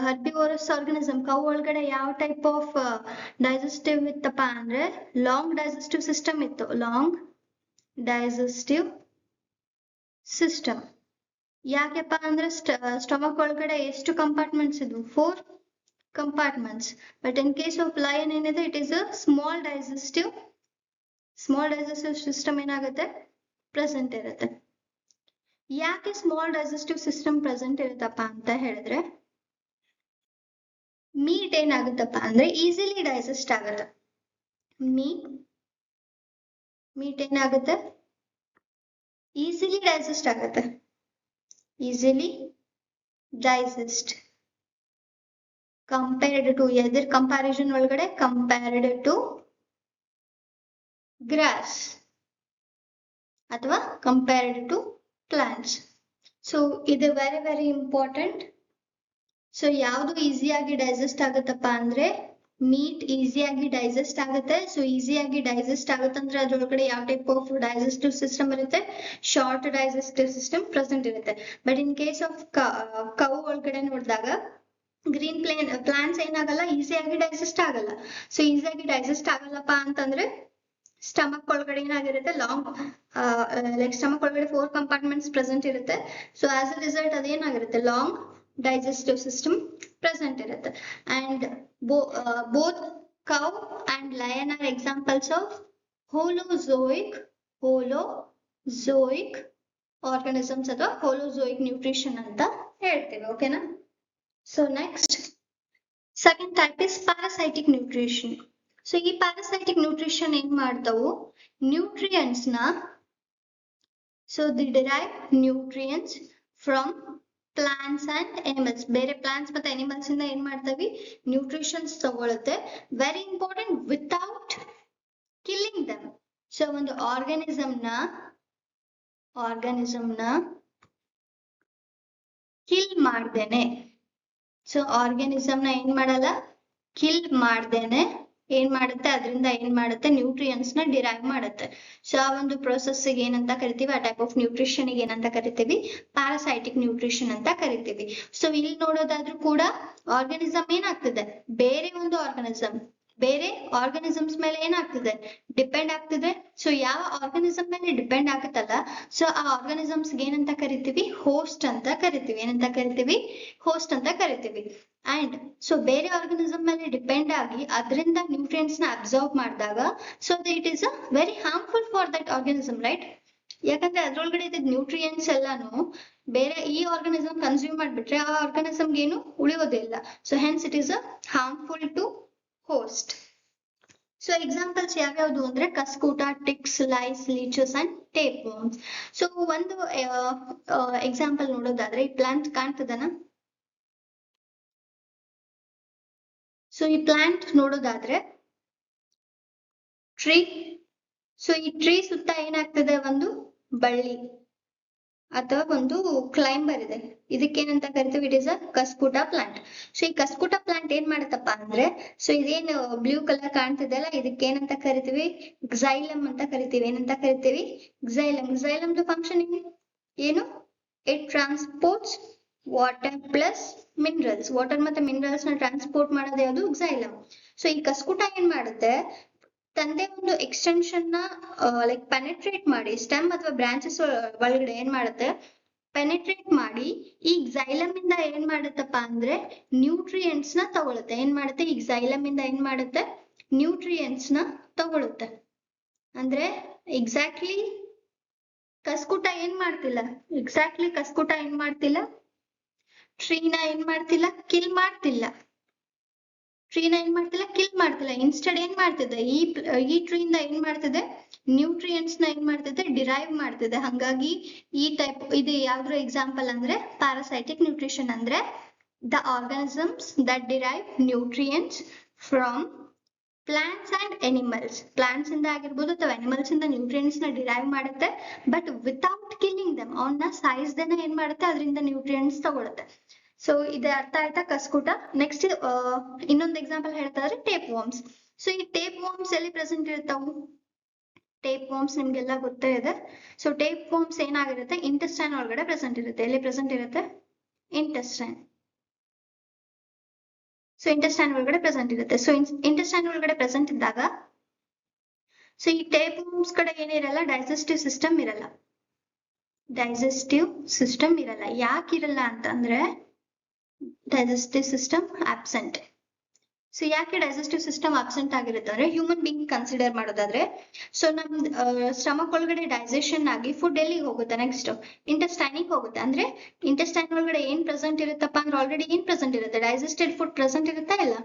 herbivorous organism, cow ಒಳಗಡೆ ಯಾವ ಟೈಪ್ ಆಫ್ ಡೈಜೆಸ್ಟಿವ್ ಇತ್ತಪ್ಪ ಅಂದ್ರೆ ಲಾಂಗ್ ಡೈಜೆಸ್ಟಿವ್ ಸಿಸ್ಟಮ್ ಇತ್ತು. Long digestive system. ಯಾಕೆಪ್ಪ ಅಂದ್ರೆ ಸ್ಟಮಕ್ ಒಳಗಡೆ ಎಷ್ಟು ಕಂಪಾರ್ಟ್ಮೆಂಟ್ಸ್ ಇದ್ವು, 4 compartments. But in case of lion ಏನಿದೆ, it is a small digestive system ಏನಾಗುತ್ತೆ, ಪ್ರೆಸೆಂಟ್ ಇರುತ್ತೆ. ಯಾಕೆ ಸ್ಮಾಲ್ ಡೈಜೆಸ್ಟಿವ್ ಸಿಸ್ಟಮ್ ಪ್ರೆಸೆಂಟ್ ಇರುತ್ತಪ್ಪ ಅಂತ ಹೇಳಿದ್ರೆ ಮೀಟ್ ಏನಾಗುತ್ತಪ್ಪ ಅಂದ್ರೆ ಈಸಿಲಿ ಡೈಜೆಸ್ಟ್ ಆಗುತ್ತೆ. ಮೀಟ್ ಏನಾಗುತ್ತೆ, ಈಸಿಲಿ ಡೈಜೆಸ್ಟ್ ಆಗುತ್ತೆ. Easily digest compared to, other comparison ಒಳಗಡೆ, ಕಂಪೇರ್ಡ್ ಟು ಗ್ರಾಸ್ ಅಥವಾ ಕಂಪೇರ್ಡ್ ಟು ಪ್ಲಾಂಟ್ಸ್. ಸೊ ಇದು ವೆರಿ ವೆರಿ ಇಂಪಾರ್ಟೆಂಟ್. ಸೊ ಯಾವುದು ಈಸಿಯಾಗಿ ಡೈಜೆಸ್ಟ್ ಆಗುತ್ತಪ್ಪ ಅಂದ್ರೆ ಮೀಟ್ ಈಸಿಯಾಗಿ ಡೈಜೆಸ್ಟ್ ಆಗುತ್ತೆ. ಸೊ ಈಸಿಯಾಗಿ ಡೈಜೆಸ್ಟ್ ಆಗುತ್ತೆ ಅಂದ್ರೆ ಅದ್ರೊಳಗಡೆ ಯಾವ ಟೈಪ್ ಆಫ್ ಡೈಜೆಸ್ಟಿವ್ ಸಿಸ್ಟಮ್ ಇರುತ್ತೆ, ಶಾರ್ಟ್ ಡೈಜೆಸ್ಟಿವ್ ಸಿಸ್ಟಮ್ ಪ್ರೆಸೆಂಟ್ ಇರುತ್ತೆ. But in case of cow ಒಳಗಡೆ ನೋಡಿದಾಗ ಗ್ರೀನ್ ಪ್ಲಾಂಟ್ಸ್ ಏನಾಗಲ್ಲ, ಈಸಿಯಾಗಿ ಡೈಜೆಸ್ಟ್ ಆಗಲ್ಲ. ಸೊ ಈಸಿಯಾಗಿ ಡೈಜೆಸ್ಟ್ ಆಗಲ್ಲಪ್ಪ ಅಂತಂದ್ರೆ ಸ್ಟಮಕ್ ಒಳಗಡೆ ಏನಾಗಿರುತ್ತೆ, ಲೈಕ್ ಸ್ಟಮಕ್ ಒಳಗಡೆ 4 ಕಂಪಾರ್ಟ್ಮೆಂಟ್ಸ್ ಪ್ರೆಸೆಂಟ್ ಇರುತ್ತೆ. ಸೊ ಆಸ್ ಅ ರಿಸಲ್ಟ್ ಅದೇನಾಗಿರುತ್ತೆ, ಲಾಂಗ್ ಡೈಜೆಸ್ಟಿವ್ ಸಿಸ್ಟಮ್ ಪ್ರೆಸೆಂಟ್ ಇರುತ್ತೆ. And both cow and lion are examples of holozoic organisms ಅಥವಾ ಹೋಲೋಜೋಯಿಕ್ ನ್ಯೂಟ್ರಿಷನ್ ಅಂತ ಹೇಳ್ತೇವೆ. ಓಕೆನಾ. So next second type is parasitic nutrition. So ಈ parasitic nutrition ಏನ್ ಮಾಡ್ತಾವು, ನ್ಯೂಟ್ರಿಯೆಂಟ್ಸ್ ನ, so the derive nutrients from plants and animals. ಬೇರೆ plants ಮತ್ತೆ ಎನಿಮಲ್ಸ್ ಇಂದ ಏನ್ ಮಾಡ್ತವಿ, ನ್ಯೂಟ್ರಿಷನ್ಸ್ ತಗೊಳುತ್ತೆ. ವೆರಿ ಇಂಪಾರ್ಟೆಂಟ್, ವಿತೌಟ್ ಕಿಲ್ಲಿಂಗ್ ದಮ್. ಸೊ ಒಂದು ಆರ್ಗನಿಸಮ್ ನ ಕಿಲ್ ಮಾಡ್ದೇನೆ, ಸೊ ಆರ್ಗನಿಸಮ್ ನ ಏನ್ ಮಾಡಲ್ಲ, ಕಿಲ್ ಮಾಡ್ದೇನೆ ಏನ್ ಮಾಡುತ್ತೆ, ಅದರಿಂದ ಏನ್ ಮಾಡುತ್ತೆ, ನ್ಯೂಟ್ರಿಯನ್ಸ್ ನ ಡಿರೈವ್ ಮಾಡುತ್ತೆ. ಸೊ ಆ ಒಂದು ಪ್ರೊಸೆಸ್ ಏನಂತ ಕರಿತೀವಿ, ಆ ಟೈಪ್ ಆಫ್ ನ್ಯೂಟ್ರಿಷನ್ ಏನಂತ ಕರಿತೀವಿ, ಪ್ಯಾರಾಸೈಟಿಕ್ ನ್ಯೂಟ್ರಿಷನ್ ಅಂತ ಕರಿತೀವಿ. ಸೊ ಇಲ್ಲಿ ನೋಡೋದಾದ್ರೂ ಕೂಡ ಆರ್ಗನಿಸಮ್ ಏನಾಗ್ತಿದೆ, ಬೇರೆ ಒಂದು ಬೇರೆ ಆರ್ಗನಿಸಮ್ಸ್ ಮೇಲೆ ಏನಾಗ್ತಿದೆ, ಡಿಪೆಂಡ್ ಆಗ್ತಿದೆ. ಸೊ ಯಾವ ಆರ್ಗನಿಸಮ್ ಮೇಲೆ ಡಿಪೆಂಡ್ ಆಗುತ್ತಲ್ಲ, ಸೊ ಆ ಆರ್ಗನಿಸಮ್ಸ್ ಏನಂತ ಕರಿತೀವಿ, ಹೋಸ್ಟ್ ಅಂತ ಕರಿತೀವಿ. ಏನಂತ ಕರಿತೀವಿ, ಹೋಸ್ಟ್ ಅಂತ ಕರಿತೀವಿ. ಅಂಡ್ ಸೊ ಬೇರೆ ಆರ್ಗನಿಸಮ್ ಮೇಲೆ ಡಿಪೆಂಡ್ ಆಗಿ ಅದರಿಂದ ನ್ಯೂಟ್ರಿಯೆಂಟ್ಸ್ ನ ಅಬ್ಸರ್ವ್ ಮಾಡಿದಾಗ, so it is a very harmful for that organism, right. ಯಾಕಂದ್ರೆ ಅದ್ರೊಳಗಡೆ ಇದ್ದ ನ್ಯೂಟ್ರಿಯೆಂಟ್ಸ್ ಎಲ್ಲಾನು ಬೇರೆ ಈ ಆರ್ಗನಿಸಮ್ ಕನ್ಸ್ಯೂಮ್ ಮಾಡ್ಬಿಟ್ರೆ ಆ ಆರ್ಗನಿಸಮ್ಗೆ ಏನು ಉಳಿಯೋದಿಲ್ಲ. So hence it is a harmful to host. So examples ಯಾವ್ಯಾವ್ದು ಅಂದ್ರೆ cuscuta, ticks, lice, leeches and tape worms. So ಒಂದು ಎಕ್ಸಾಂಪಲ್ ನೋಡೋದಾದ್ರೆ ಈ ಪ್ಲಾಂಟ್ ಕಾಣ್ತದನ. ಸೊ ಈ ಪ್ಲಾಂಟ್ ನೋಡೋದಾದ್ರೆ ಟ್ರೀ. ಸೊ ಈ ಟ್ರೀ ಸುತ್ತ ಏನಾಗ್ತದೆ, ಒಂದು ಬಳ್ಳಿ ಅಥವಾ ಒಂದು ಕ್ಲೈಂಬರ್ ಇದೆ. ಇದಕ್ಕೇನಂತ ಕರಿತೀವಿ, it is a cuscuta plant. So ಈ ಕಸ್ಕೂಟ ಪ್ಲಾಂಟ್ ಏನ್ ಮಾಡತ್ತಪ್ಪ ಅಂದ್ರೆ, ಸೊ ಇದೇನು ಬ್ಲೂ ಕಲರ್ ಕಾಣ್ತಿದೆ ಅಲ್ಲ, ಇದಕ್ಕೇನಂತ ಕರಿತೀವಿ, ಗ್ಸೈಲಮ್ ಅಂತ ಕರಿತೀವಿ. ಏನಂತ ಕರಿತೀವಿ, ಗ್ಸೈಲಮ್. ಗ್ಸೈಲಮ್ದು ಫಂಕ್ಷನ್ ಏನು, it transports water plus minerals. Water ಮತ್ತೆ ಮಿನರಲ್ಸ್ ನ ಟ್ರಾನ್ಸ್ಪೋರ್ಟ್ ಮಾಡೋದು ಯಾವುದು, ಗ್ಸೈಲಮ್. ಸೊ ಈ ಕಸ್ಕೂಟ ಏನ್ ಮಾಡುತ್ತೆ, ತಂದೆ ಒಂದು ಎಕ್ಸ್ಟೆನ್ಷನ್ ನ ಲೈಕ್ ಪೆನೆಟ್ರೇಟ್ ಮಾಡಿ ಸ್ಟೆಮ್ ಅಥವಾ ಬ್ರಾಂಚಸ್ ಒಳಗಡೆ ಏನ್ ಮಾಡುತ್ತೆ, ಪೆನೆಟ್ರೇಟ್ ಮಾಡಿ ಈ ಗ್ಸೈಲಮ್ ಇಂದ ಏನ್ ಮಾಡುತ್ತಪ್ಪ ಅಂದ್ರೆ ನ್ಯೂಟ್ರಿಯೆಂಟ್ಸ್ ನ ತಗೊಳುತ್ತೆ. ಏನ್ ಮಾಡುತ್ತೆ, ಈ ಗ್ಸೈಲಮ್ ಇಂದ ಏನ್ ಮಾಡುತ್ತೆ, ನ್ಯೂಟ್ರಿಯೆಂಟ್ಸ್ ನ ತಗೊಳುತ್ತೆ. ಅಂದ್ರೆ ಎಕ್ಸಾಕ್ಟ್ಲಿ ಕಸ್ಕೂಟ ಏನ್ ಮಾಡ್ತಿಲ್ಲ, ಎಕ್ಸಾಕ್ಟ್ಲಿ ಕಸ್ಕೂಟ ಏನ್ ಮಾಡ್ತಿಲ್ಲ, ಟ್ರೀನ ಏನ್ ಮಾಡ್ತಿಲ್ಲ, ಕಿಲ್ ಮಾಡ್ತಿಲ್ಲ. ಟ್ರೀನ ಏನ್ ಮಾಡ್ತಿಲ್ಲ, ಕಿಲ್ ಮಾಡ್ತಿಲ್ಲ. ಇನ್ಸ್ಟೆಡ್ ಏನ್ ಮಾಡ್ತಿದೆ, ಈ ಟ್ರೀಯಿಂದ ಏನ್ ಮಾಡ್ತಿದೆ, ನ್ಯೂಟ್ರಿಯೆಂಟ್ಸ್ ನ ಏನ್ ಮಾಡ್ತಿದೆ, ಡಿರೈವ್ ಮಾಡ್ತಿದೆ. ಹಂಗಾಗಿ ಈ ಟೈಪ್ ಇದು ಯಾವ್ದ್ರ ಎಕ್ಸಾಂಪಲ್ ಅಂದ್ರೆ ಪ್ಯಾರಾಸೈಟಿಕ್ ನ್ಯೂಟ್ರಿಷನ್. ಅಂದ್ರೆ the organisms that derive nutrients from plants and animals. Plants ಇಂದ ಆಗಿರ್ಬೋದು ಅಥವಾ ಅನಿಮಲ್ಸ್ ಇಂದ ನ್ಯೂಟ್ರಿಯೆಂಟ್ಸ್ ನ ಡಿರೈವ್ ಮಾಡುತ್ತೆ, ಬಟ್ ವಿತೌಟ್ ಕಿಲ್ಲಿಂಗ್ ದಮ್. ಅವನ್ನ ಸಾಯಿಸ್ದೇನೆ ಏನ್ ಮಾಡುತ್ತೆ, ಅದರಿಂದ ನ್ಯೂಟ್ರಿಯೆಂಟ್ಸ್ ತಗೊಳುತ್ತೆ. ಸೊ ಇದು ಅರ್ಥ ಆಯ್ತಾ ಕಸ್ಕೂಟ. ನೆಕ್ಸ್ಟ್ ಇನ್ನೊಂದು ಎಕ್ಸಾಂಪಲ್ ಹೇಳ್ತಾ ಇದ್ರೆ ಟೇಪ್ ವರ್ಮ್ಸ್. ಸೊ ಈ ಟೇಪ್ ವರ್ಮ್ಸ್ ಎಲ್ಲಿ ಪ್ರೆಸೆಂಟ್ ಇರ್ತಾವು, ಟೇಪ್ ವರ್ಮ್ಸ್ ನಿಮ್ಗೆಲ್ಲ ಗೊತ್ತೇ ಇದೆ. ಸೊ ಟೇಪ್ ವರ್ಮ್ಸ್ ಏನಾಗಿರುತ್ತೆ, ಇಂಟೆಸ್ಟೈನ್ ಒಳಗಡೆ ಪ್ರೆಸೆಂಟ್ ಇರುತ್ತೆ. ಎಲ್ಲಿ ಪ್ರೆಸೆಂಟ್ ಇರುತ್ತೆ, ಇಂಟೆಸ್ಟೈನ್. ಸೊ ಇಂಟೆಸ್ಟೈನ್ ಒಳಗಡೆ ಪ್ರೆಸೆಂಟ್ ಇರುತ್ತೆ. ಸೊ ಇಂಟೆಸ್ಟೈನ್ ಒಳಗಡೆ ಪ್ರೆಸೆಂಟ್ ಇದ್ದಾಗ ಸೊ ಈ ಟೇಪ್ ವರ್ಮ್ಸ್ ಕಡೆ ಏನಿರಲ್ಲ, ಡೈಜೆಸ್ಟಿವ್ ಸಿಸ್ಟಮ್ ಇರಲ್ಲ. ಡೈಜೆಸ್ಟಿವ್ ಸಿಸ್ಟಮ್ ಇರಲ್ಲ. ಯಾಕಿರಲ್ಲ ಅಂತಂದ್ರೆ ಡೈಜೆಸ್ಟಿವ್ ಸಿಸ್ಟಮ್ ಆಬ್ಸೆಂಟ್. ಸೊ ಯಾಕೆ ಡೈಜೆಸ್ಟಿವ್ ಸಿಸ್ಟಮ್ ಆಬ್ಸೆಂಟ್ ಆಗಿರುತ್ತೆ ಅಂದ್ರೆ, ಹ್ಯೂಮನ್ ಬೀಯಿಂಗ್ ಕನ್ಸಿಡರ್ ಮಾಡೋದಾದ್ರೆ, ಸೊ ನಮ್ ಸ್ಟಮಕ್ ಒಳಗಡೆ ಡೈಜೆಷನ್ ಆಗಿ ಫುಡ್ ಎಲ್ಲಿಗೆ ಹೋಗುತ್ತೆ, ನೆಕ್ಸ್ಟ್ ಇಂಟೆಸ್ಟೈನಿಗೆ ಹೋಗುತ್ತೆ. ಅಂದ್ರೆ ಇಂಟೆಸ್ಟೈನ್ ಒಳಗಡೆ ಏನ್ ಪ್ರೆಸೆಂಟ್ ಇರುತ್ತಪ್ಪ ಅಂದ್ರೆ ಆಲ್ರೆಡಿ ಏನ್ ಪ್ರೆಸೆಂಟ್ ಇರುತ್ತೆ, ಡೈಜೆಸ್ಟೆಡ್ ಫುಡ್ ಪ್ರೆಸೆಂಟ್ ಇರುತ್ತಾ ಇಲ್ಲ,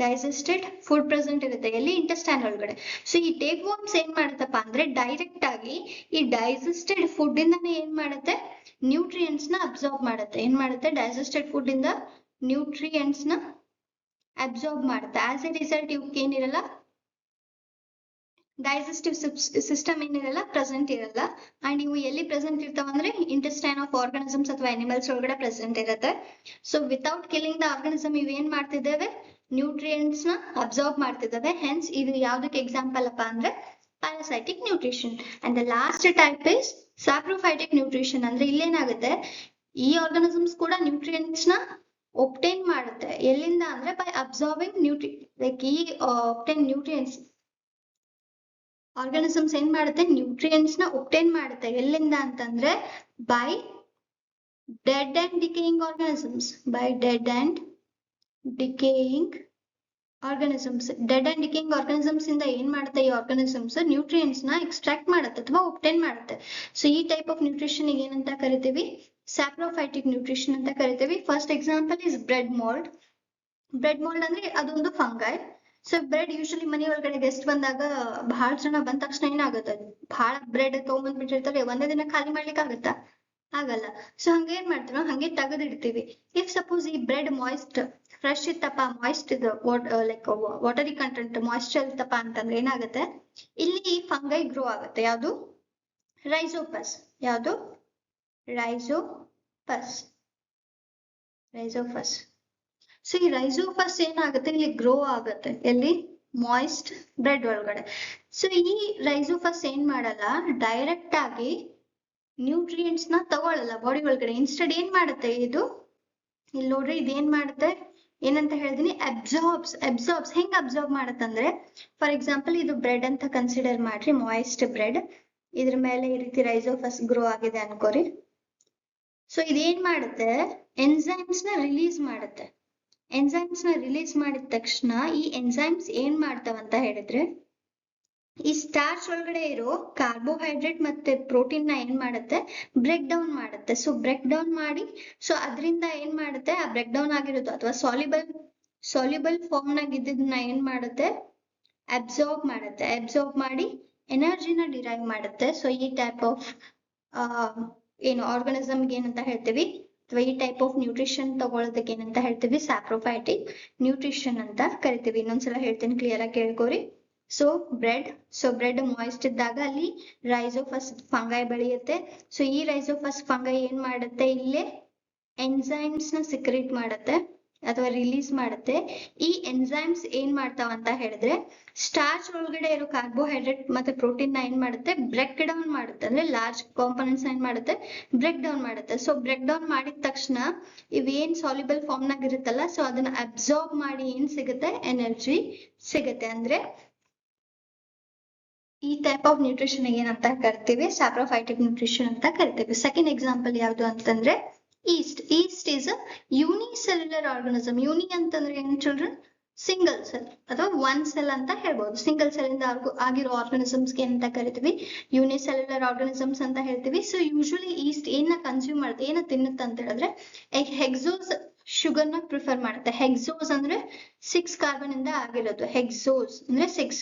ಡೈಜೆಸ್ಟೆಡ್ ಫುಡ್ ಪ್ರೆಸೆಂಟ್ ಇರುತ್ತೆ ಎಲ್ಲಿ, ಇಂಟೆಸ್ಟೈನ್ ಒಳಗಡೆ. ಸೊ ಈ ಟೇಪ್ ವರ್ಮ್ಸ್ ಏನ್ ಮಾಡುತ್ತಪ್ಪ ಅಂದ್ರೆ ಡೈರೆಕ್ಟ್ ಆಗಿ ಈ ಡೈಜೆಸ್ಟೆಡ್ ಫುಡ್ ಇಂದಾನೆ ಏನ್ ಮಾಡುತ್ತೆ, ನ್ಯೂಟ್ರಿಯೆಂಟ್ಸ್ ನ ಅಬ್ಸಾರ್ಬ್ ಮಾಡುತ್ತೆ. ಏನ್ ಮಾಡುತ್ತೆ, ಡೈಜೆಸ್ಟೆಡ್ ಫುಡ್ ಇಂದ ನ್ಯೂಟ್ರಿಯೆಂಟ್ಸ್ ನ ಅಬ್ಸಾರ್ಬ್ ಮಾಡುತ್ತೆ. ಆಸ್ ಎ ರಿಸಲ್ಟ್ ಇವಕ್ಕೆ ಏನಿರಲ್ಲ, ಡೈಜೆಸ್ಟಿವ್ ಸಿಸ್ಟಮ್ ಏನಿರಲ್ಲ, ಪ್ರೆಸೆಂಟ್ ಇರಲ್ಲ. ಅಂಡ್ ಇವು ಎಲ್ಲಿ ಪ್ರೆಸೆಂಟ್ ಇರ್ತಾವ ಅಂದ್ರೆ ಇಂಟೆಸ್ಟೈನ್ ಆಫ್ ಆರ್ಗಾನಿಸಮ್ಸ್ ಅಥವಾ ಅನಿಮಲ್ಸ್ ಒಳಗಡೆ ಪ್ರೆಸೆಂಟ್ ಇರುತ್ತೆ. So without killing the organism ಇವೇನ್ ಮಾಡ್ತಿದ್ದೇವೆ, ನ್ಯೂಟ್ರಿಯೆಂಟ್ಸ್ ನ ಅಬ್ಸಾರ್ಬ್ ಮಾಡ್ತಿದ್ದಾವೆ. ಹೆನ್ಸ್ ಇದು ಯಾವ್ದಕ್ಕೆ ಎಕ್ಸಾಂಪಲ್ ಅಪ್ಪ ಅಂದ್ರೆ parasitic nutrition. And the last type is saprophytic nutrition. ಅಂದ್ರೆ ಇಲ್ಲೇನಾಗುತ್ತೆ, ಈ ಆರ್ಗಾನಿಸಮ್ಸ್ ಕೂಡ ನ್ಯೂಟ್ರಿಯೆಂಟ್ಸ್ ನ ಒಬ್ಟೈನ್ ಮಾಡುತ್ತೆ. ಎಲ್ಲಿಂದ ಅಂದ್ರೆ ಬೈ ಅಬ್ಸಾರ್ಬಿಂಗ್ ಲೈಕ್ ಈ ಒಬ್ಟೈನ್ ನ್ಯೂಟ್ರಿಯೆಂಟ್ಸ್ ಆರ್ಗಾನಿಸಮ್ಸ್ ಏನ್ ಮಾಡುತ್ತೆ, ನ್ಯೂಟ್ರಿಯೆಂಟ್ಸ್ ನ ಒಬ್ಟೈನ್ ಮಾಡುತ್ತೆ. ಎಲ್ಲಿಂದ ಅಂತಂದ್ರೆ by dead and decaying organisms. By dead and decaying organisms. Dead and decaying organisms ಇಂದ ಏನ್ ಮಾಡುತ್ತೆ, ಈ ಆರ್ಗಾನಿಸಮ್ಸ್ ನ್ಯೂಟ್ರಿಯೆಂಟ್ಸ್ ನ ಎಕ್ಸ್ಟ್ರಾಕ್ಟ್ ಮಾಡುತ್ತೆ ಅಥವಾ ಒಬ್ಟೈನ್ ಮಾಡುತ್ತೆ. ಸೊ ಈ ಟೈಪ್ ಆಫ್ ನ್ಯೂಟ್ರಿಷನ್ ಏನಂತ ಕರಿತೀವಿ, ಸ್ಯಾಪ್ರೋಫೈಟಿಕ್ ನ್ಯೂಟ್ರಿಷನ್ ಅಂತ ಕರಿತೀವಿ. First example is bread mould. Bread mould ಅಂದ್ರೆ ಅದೊಂದು ಫಂಗೈ. ಸೊ ಬ್ರೆಡ್ ಯೂಶಲಿ ಮನೆ ಒಳಗಡೆ ಗೆಸ್ಟ್ ಬಂದಾಗ ಬಹಳ ಜನ ಬಂದ ತಕ್ಷಣ ಏನಾಗುತ್ತೆ, ಬಹಳ ಬ್ರೆಡ್ ತಗೊಂಡ್ಬಂದ್ಬಿಟ್ಟಿರ್ತಾರೆ, ಒಂದೇ ದಿನ ಖಾಲಿ ಮಾಡ್ಲಿಕ್ಕೆ ಆಗುತ್ತಾ, ಆಗಲ್ಲ. ಸೊ ಹಂಗೇನ್ ಮಾಡ್ತೀವಿ, ನಾವು ಹಂಗೆ ತೆಗೆದಿಡ್ತೀವಿ. ಇಫ್ ಸಪೋಸ್ ಈ ಬ್ರೆಡ್ ಮಾಯಿಸ್ಟ್ ಫ್ರೆಶ್ ಇತ್ತಪ್ಪ, ಮಾಯಿಸ್ಟ್ ಇದು ಲೈಕ್ ವಾಟರಿ ಕಂಟೆಂಟ್ ಮಾಯಿಶ್ಚರ್ ಇತ್ತಪ್ಪ ಅಂತಂದ್ರೆ ಏನಾಗುತ್ತೆ, ಇಲ್ಲಿ ಈ ಫಂಗೈ ಗ್ರೋ ಆಗುತ್ತೆ. ಯಾವುದು, ರೈಸೋಪಸ್. ಯಾವುದು, ರೈಸೋಪಸ್. ರೈಸೋಪಸ್. ಸೊ ಈ ರೈಸೋಪಸ್ ಏನಾಗುತ್ತೆ, ಇಲ್ಲಿ ಗ್ರೋ ಆಗುತ್ತೆ. ಎಲ್ಲಿ, ಮಾಯಿಸ್ಟ್ ಬ್ರೆಡ್ ಒಳಗಡೆ. ಸೊ ಈ ರೈಸೋಪಸ್ ಏನ್ ಮಾಡಲ್ಲ, ಡೈರೆಕ್ಟ್ ಆಗಿ ನ್ಯೂಟ್ರಿಯೆಂಟ್ಸ್ ನ ತಗೊಳ್ಳಲ್ಲ ಬಾಡಿ ಒಳಗಡೆ. ಇನ್ಸ್ಟೆಡ್ ಏನ್ ಮಾಡುತ್ತೆ ಇದು, ಇಲ್ಲಿ ನೋಡ್ರಿ ಇದೇನ್ ಮಾಡುತ್ತೆ, ಏನಂತ ಹೇಳಿದೀನಿ, ಅಬ್ಸಾರ್ಬ್ಸ್. ಹೆಂಗ್ ಅಬ್ಸಾರ್ಬ್ ಮಾಡತ್ತಂದ್ರೆ, ಫಾರ್ ಎಕ್ಸಾಂಪಲ್ ಇದು ಬ್ರೆಡ್ ಅಂತ ಕನ್ಸಿಡರ್ ಮಾಡ್ರಿ, ಮಾಯಿಸ್ಟ್ ಬ್ರೆಡ್. ಇದ್ರ ಮೇಲೆ ಈ ರೀತಿ ರೈಸೋಪಸ್ ಗ್ರೋ ಆಗಿದೆ ಅನ್ಕೋರಿ. ಸೊ ಇದೇನ್ ಮಾಡುತ್ತೆ, ಎನ್ಸೈಮ್ಸ್ ನ ರಿಲೀಸ್ ಮಾಡುತ್ತೆ. ಎನ್ಸೈಮ್ಸ್ ನ ರಿಲೀಸ್ ಮಾಡಿದ ತಕ್ಷಣ ಈ ಎನ್ಸೈಮ್ಸ್ ಏನ್ ಮಾಡ್ತಾವಂತ ಹೇಳಿದ್ರೆ, ಈ ಸ್ಟಾರ್ಚ್ ಒಳಗಡೆ ಇರೋ ಕಾರ್ಬೋಹೈಡ್ರೇಟ್ ಮತ್ತೆ ಪ್ರೋಟೀನ್ ನ ಏನ್ ಮಾಡುತ್ತೆ, ಬ್ರೇಕ್ ಡೌನ್ ಮಾಡುತ್ತೆ. ಸೊ ಬ್ರೇಕ್ ಡೌನ್ ಮಾಡಿ, ಸೊ ಅದರಿಂದ ಏನ್ ಮಾಡುತ್ತೆ, ಆ ಬ್ರೇಕ್ ಡೌನ್ ಆಗಿರೋದು ಅಥವಾ ಸಾಲ್ಯುಬಲ್ ಫಾರ್ಮ್ ನಾಗ ಇದ್ದದನ್ನ ಏನ್ ಮಾಡುತ್ತೆ, ಅಬ್ಸಾರ್ಬ್ ಮಾಡಿ ಎನರ್ಜಿನ ಡಿರೈವ್ ಮಾಡುತ್ತೆ. ಸೊ ಈ ಟೈಪ್ ಆಫ್ ಏನು ಆರ್ಗನಿಸಮ್ಗೆ ಏನಂತ ಹೇಳ್ತೀವಿ, ಅಥವಾ ಈ ಟೈಪ್ ಆಫ್ ನ್ಯೂಟ್ರಿಷನ್ ತಗೊಳ್ಳೋದಕ್ಕೆ ಏನಂತ ಹೇಳ್ತೀವಿ, ಸ್ಯಾಪ್ರೋಫೈಟಿಕ್ ನ್ಯೂಟ್ರಿಷನ್ ಅಂತ ಕರಿತೀವಿ. ಇನ್ನೊಂದ್ಸಲ ಹೇಳ್ತೀನಿ, ಕ್ಲಿಯರ್ ಆಗಿ ಕೇಳ್ಕೊರಿ. ಸೊ ಬ್ರೆಡ್ ಮಾಯಿಸ್ಟ್ ಇದ್ದಾಗ ಅಲ್ಲಿ ರೈಸೋಫಸ್ ಫಂಗೈ ಬೆಳೆಯುತ್ತೆ. ಸೊ ಈ ರೈಸೋಫಸ್ ಫಂಗೈ ಏನ್ ಮಾಡುತ್ತೆ, ಇಲ್ಲೇ ಎನ್ಸೈಮ್ಸ್ ನ ಸಿಕ್ರೇಟ್ ಮಾಡುತ್ತೆ ಅಥವಾ ರಿಲೀಸ್ ಮಾಡುತ್ತೆ. ಈ ಎನ್ಸೈಮ್ಸ್ ಏನ್ ಮಾಡ್ತಾವ ಅಂತ ಹೇಳಿದ್ರೆ, ಸ್ಟಾರ್ಚ್ ಒಳಗಡೆ ಇರೋ ಕಾರ್ಬೋಹೈಡ್ರೇಟ್ ಮತ್ತೆ ಪ್ರೋಟೀನ್ ನ ಏನ್ ಮಾಡುತ್ತೆ, ಬ್ರೇಕ್ ಡೌನ್ ಮಾಡುತ್ತೆ. ಅಂದ್ರೆ ಲಾರ್ಜ್ ಕಾಂಪೋನೆಂಟ್ಸ್ ಏನ್ ಮಾಡುತ್ತೆ, ಬ್ರೇಕ್ ಡೌನ್ ಮಾಡುತ್ತೆ. ಸೊ ಬ್ರೇಕ್ ಡೌನ್ ಮಾಡಿದ ತಕ್ಷಣ ಇವೇನ್ ಸಾಲ್ಯುಬಲ್ ಫಾರ್ಮ್ ನಾಗ ಇರುತ್ತಲ್ಲ, ಸೊ ಅದನ್ನ ಅಬ್ಸಾರ್ಬ್ ಮಾಡಿ ಏನ್ ಸಿಗುತ್ತೆ, ಎನರ್ಜಿ ಸಿಗುತ್ತೆ. ಅಂದ್ರೆ ಈ ಟೈಪ್ ಆಫ್ ನ್ಯೂಟ್ರಿಷನ್ ಏನಂತ ಕರಿತೀವಿ, ಸ್ಯಾಪ್ರೋಫೈಟಿಕ್ ನ್ಯೂಟ್ರಿಷನ್ ಅಂತ ಕರಿತೀವಿ. ಸೆಕೆಂಡ್ ಎಕ್ಸಾಂಪಲ್ ಯಾವುದು ಅಂತಂದ್ರೆ yeast is a unicellular organism. Uni ಅಂತಂದ್ರೆ ಏನ್ ಚಿಲ್ಡ್ರನ್, ಸಿಂಗಲ್ ಸೆಲ್ ಅಥವಾ ಒನ್ ಸೆಲ್ ಅಂತ ಹೇಳ್ಬೋದು. ಸಿಂಗಲ್ ಸೆಲ್ ಇಂದ ಆಗಿರೋ ಆರ್ಗನಿಸಮ್ಸ್ ಏನಂತ ಕರಿತೀವಿ, ಯೂನಿಸೆಲ್ಯುಲರ್ ಆರ್ಗನಿಸಮ್ಸ್ ಅಂತ ಹೇಳ್ತೀವಿ. ಸೊ ಯೂಶುವಲಿ ಈಸ್ಟ್ ಏನ ಕನ್ಸ್ಯೂಮ್ ಮಾಡುತ್ತೆ, ಏನ ತಿನ್ನುತ್ತೆ ಅಂತ ಹೇಳಿದ್ರೆ ಹೆಕ್ಸೋಸ್ ಶುಗರ್ ನ ಪ್ರಿಫರ್ ಮಾಡುತ್ತೆ. ಹೆಕ್ಸೋಸ್ ಅಂದ್ರೆ 6 ಕಾರ್ಬನ್ ಇಂದ ಆಗಿರೋದು. ಹೆಕ್ಸೋಸ್ ಅಂದ್ರೆ 6.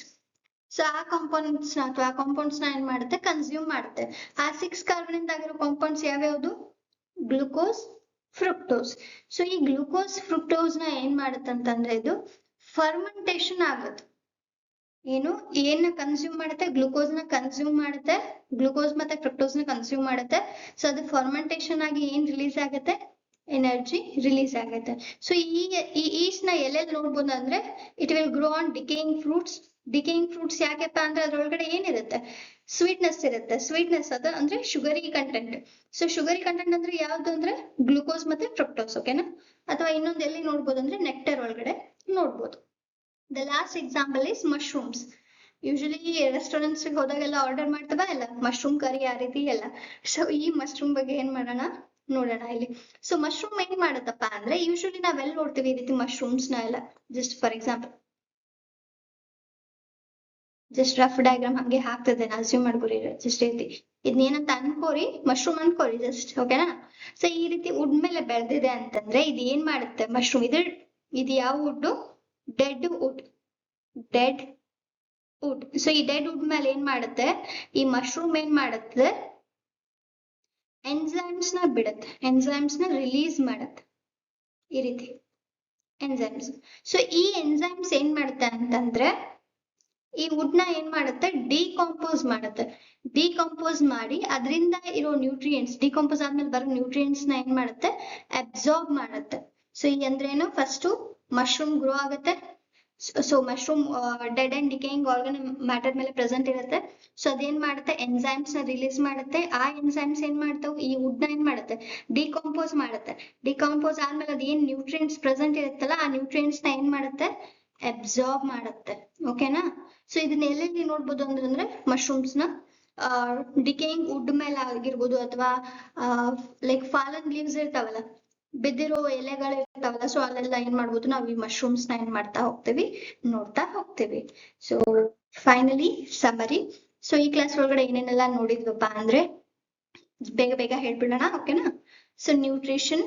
ಸೊ ಆ ಕಾಂಪೌಂಡ್ಸ್ ನ ಅಥವಾ ಆ ಕಾಂಪೌಂಡ್ಸ್ ನ ಏನ್ ಮಾಡುತ್ತೆ, ಕನ್ಸ್ಯೂಮ್ ಮಾಡುತ್ತೆ. ಆ 6 ಕಾರ್ಬನ್ ಇಂದ ಆಗಿರೋ ಕಾಂಪೌಂಡ್ಸ್ ಯಾವ್ಯಾವುದು, ಗ್ಲುಕೋಸ್, ಫ್ರುಕ್ಟೋಸ್. ಸೊ ಈ ಗ್ಲುಕೋಸ್ ಫ್ರುಕ್ಟೋಸ್ ನ ಏನ್ ಮಾಡುತ್ತೆ ಅಂತಂದ್ರೆ, ಇದು ಫರ್ಮೆಂಟೇಶನ್ ಆಗುತ್ತೆ. ಏನ್ ಕನ್ಸ್ಯೂಮ್ ಮಾಡುತ್ತೆ, ಗ್ಲುಕೋಸ್ ನ ಕನ್ಸ್ಯೂಮ್ ಮಾಡುತ್ತೆ, ಗ್ಲುಕೋಸ್ ಮತ್ತೆ ಫ್ರುಕ್ಟೋಸ್ ನ ಕನ್ಸ್ಯೂಮ್ ಮಾಡುತ್ತೆ. ಸೊ ಅದು ಫರ್ಮೆಂಟೇಶನ್ ಆಗಿ ಏನ್ ರಿಲೀಸ್ ಆಗುತ್ತೆ, ಎನರ್ಜಿ ರಿಲೀಸ್ ಆಗುತ್ತೆ. ಸೊ ಈ ಈಸ್ಟ್ ನ ಎಲ್ಲೆಲ್ಲಿ ನೋಡ್ಬೋದು ಅಂದ್ರೆ, it will grow on decaying fruits. Decaying fruits ಯಾಕೆಪ್ಪ ಅಂದ್ರೆ ಅದ್ರೊಳಗಡೆ ಏನಿರುತ್ತೆ, ಸ್ವೀಟ್ನೆಸ್ ಇರುತ್ತೆ. ಸ್ವೀಟ್ನೆಸ್ ಅದ ಅಂದ್ರೆ sugary content. So sugary content ಅಂದ್ರೆ ಯಾವ್ದು ಅಂದ್ರೆ ಗ್ಲುಕೋಸ್ ಮತ್ತೆ ಫ್ರಕ್ಟೋಸ್, ಓಕೆನಾ. ಅಥವಾ ಇನ್ನೊಂದು ಎಲ್ಲಿ ನೋಡ್ಬೋದು ಅಂದ್ರೆ ನೆಕ್ಟರ್ ಒಳಗಡೆ ನೋಡ್ಬೋದು. The last example is mushrooms. Usually restaurants ಹೋದಾಗೆಲ್ಲ ಆರ್ಡರ್ ಮಾಡ್ತವ ಎಲ್ಲ ಮಶ್ರೂಮ್ ಕರಿ ಆ ರೀತಿ ಎಲ್ಲ. ಸೊ ಈ ಮಶ್ರೂಮ್ ಬಗ್ಗೆ ಏನ್ ಮಾಡೋಣ ನೋಡೋಣ ಇಲ್ಲಿ. ಸೊ ಮಶ್ರೂಮ್ ಏನ್ ಮಾಡತ್ತಪ್ಪ ಅಂದ್ರೆ, ಯೂಶಲಿ ನಾವೆಲ್ಲ ನೋಡ್ತೀವಿ ಈ ರೀತಿ ಮಶ್ರೂಮ್ಸ್ ನ ಎಲ್ಲ. Just for example, just rough diagram ಹಂಗೆ ಹಾಕ್ತದೆ, ಅಸ್ಯೂಮ್ ಮಾಡ್ಕೊರಿ. ಜಸ್ಟ್ ಐತಿ ಇದನ್ನೇನಂತ ಅನ್ಕೋರಿ, ಮಶ್ರೂಮ್ ಅನ್ಕೋರಿ ಜಸ್ಟ್, ಓಕೆನಾ. ಸೊ ಈ ರೀತಿ ವುಡ್ ಮೇಲೆ ಬೆಳೆದಿದೆ ಅಂತಂದ್ರೆ ಇದು ಏನ್ ಮಾಡುತ್ತೆ, ಮಶ್ರೂಮ್ ಇದು ಯಾವ wood, dead wood. Dead wood. So ಈ ಡೆಡ್ ವುಡ್ ಮೇಲೆ ಏನ್ ಮಾಡುತ್ತೆ, ಈ ಮಶ್ರೂಮ್ ಏನ್ ಮಾಡುತ್ತೆ, ಎನ್ಸೈಮ್ಸ್ ನ ಬಿಡುತ್ತೆ, ಎನ್ಸೈಮ್ಸ್ ನ ರಿಲೀಸ್ ಮಾಡುತ್ತೆ ಈ ರೀತಿ ಎನ್ಸೈಮ್ಸ್. ಸೊ ಈ ಎನ್ಸೈಮ್ಸ್ ಏನ್ ಮಾಡುತ್ತೆ ಅಂತಂದ್ರೆ, ಈ ವುಡ್ ನ ಏನ್ ಮಾಡುತ್ತೆ, ಡಿಕಾಂಪೋಸ್ ಮಾಡುತ್ತೆ. ಡಿಕಾಂಪೋಸ್ ಮಾಡಿ ಅದರಿಂದ ಇರೋ ನ್ಯೂಟ್ರಿಯೆಂಟ್ಸ್, ಡಿಕಾಂಪೋಸ್ ಆದ್ಮೇಲೆ ಬರೋ ನ್ಯೂಟ್ರಿಯೆಂಟ್ಸ್ ನ ಏನ್ ಮಾಡುತ್ತೆ, ಅಬ್ಸಾರ್ಬ್ ಮಾಡುತ್ತೆ. ಸೊ ಈ ಅಂದ್ರೆ ಏನು, ಫಸ್ಟ್ ಮಶ್ರೂಮ್ ಗ್ರೋ ಆಗುತ್ತೆ. So mushroom dead and decaying organ matter ಮೇಲೆ ಪ್ರೆಸೆಂಟ್ ಇರುತ್ತೆ. ಸೊ ಅದೇನ್ ಮಾಡುತ್ತೆ, ಎನ್ಸೈಮ್ಸ್ ನ ರಿಲೀಸ್ ಮಾಡುತ್ತೆ. ಆ ಎನ್ಸೈಮ್ಸ್ ಏನ್ ಮಾಡ್ತಾವ್, ಈ ವುಡ್ ನ ಏನ್ ಮಾಡುತ್ತೆ, ಡಿಕಾಂಪೋಸ್ ಮಾಡುತ್ತೆ. ಡಿಕಾಂಪೋಸ್ ಆದ್ಮೇಲೆ ಅದ್ ಏನ್ ನ್ಯೂಟ್ರಿಯೆಂಟ್ಸ್ ಪ್ರೆಸೆಂಟ್ ಇರುತ್ತಲ್ಲ, ಆ ನ್ಯೂಟ್ರಿಯೆಂಟ್ಸ್ ನ ಏನ್ ಮಾಡುತ್ತೆ, ಅಬ್ಸಾರ್ಬ್ ಮಾಡುತ್ತೆ, ಓಕೆನಾ. ಸೊ ಇದನ್ನ ಎಲ್ಲೆಲ್ಲಿ ನೋಡ್ಬೋದು ಅಂದ್ರೆ ಮಶ್ರೂಮ್ಸ್ ನ ಡಿಕೇಯಿಂಗ್ ವುಡ್ ಮೇಲೆ ಆಗಿರ್ಬೋದು, ಅಥವಾ ಲೈಕ್ ಫಾಲನ್ ಲೀವ್ಸ್ ಇರ್ತಾವಲ್ಲ, ಬಿದ್ದಿರೋ ಎಲೆಗಳು ಇರ್ತಾವಲ್ಲ, ಸೊ ಅಲ್ಲೆಲ್ಲ ಏನ್ ಮಾಡ್ಬೋದು ನಾವು ಈ ಮಶ್ರೂಮ್ಸ್ ನ ಏನ್ ಮಾಡ್ತಾ ಹೋಗ್ತೇವಿ, ನೋಡ್ತಾ ಹೋಗ್ತೇವಿ. So finally summary. ಸೊ ಈ ಕ್ಲಾಸ್ ಒಳಗಡೆ ಏನೇನೆಲ್ಲ ನೋಡಿದ್ವಪ್ಪ ಅಂದ್ರೆ, ಬೇಗ ಬೇಗ ಹೇಳ್ಬಿಡೋಣ, ಓಕೆನಾ. So nutrition.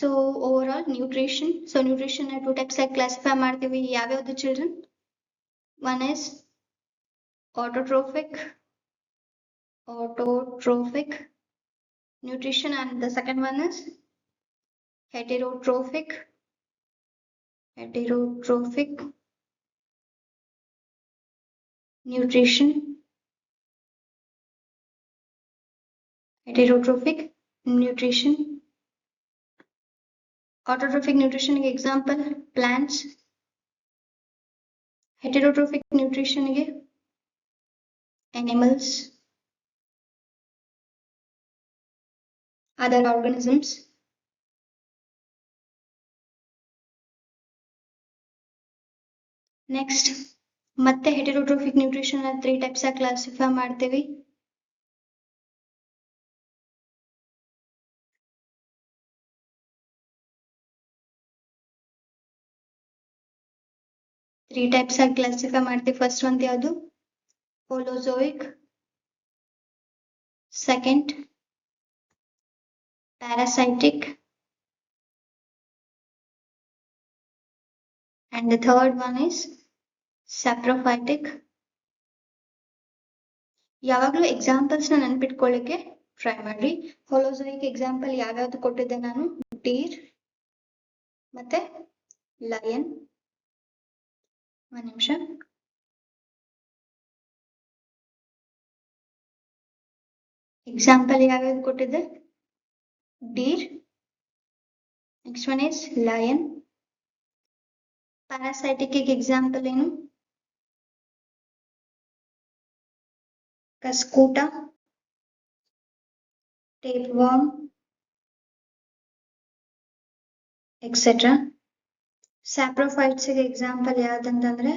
So over all nutrition. So nutrition two types ಆಗಿ ಕ್ಲಾಸಿಫೈ ಮಾಡ್ತೀವಿ. ಯಾವ್ಯಾವ್ದು children? One is autotrophic nutrition, and the second one is heterotrophic nutrition. Heterotrophic nutrition. Autotrophic nutrition example plants. Heterotrophic nutrition ಗೆ animals, other organisms. Next ಮತ್ತೆ heterotrophic nutrition 3 types ಆಗಿ classify ಮಾಡ್ತೀವಿ. 3 types ಆಗಿ classify ಮಾಡ್ತೀವಿ. First ಒಂದು ಯಾವುದು? Holozoic. Second parasitic, and the third one is saprophytic. ಯಾವಾಗಲೂ examples ನೆನಪಿಟ್ಕೊಳ್ಳಿಕ್ಕೆ ಟ್ರೈ ಮಾಡ್ರಿ. ಹೋಲೋಜೋಯಿಕ್ ಎಕ್ಸಾಂಪಲ್ ಯಾವ್ಯಾವ್ದು ಕೊಟ್ಟಿದ್ದೆ ನಾನು? ಡೀರ್ ಮತ್ತೆ ಲಯನ್. ಒಂದು ನಿಮಿಷ. ಎಕ್ಸಾಂಪಲ್ ಯಾವ್ಯಾವ್ದು ಕೊಟ್ಟಿದ್ದೆ? Deer. Next one is lion. Parasitic example ಏನು? Cuscuta, tapeworm, etcetera. Saprophytes example ಯಾವ್ದಂತಂದ್ರೆ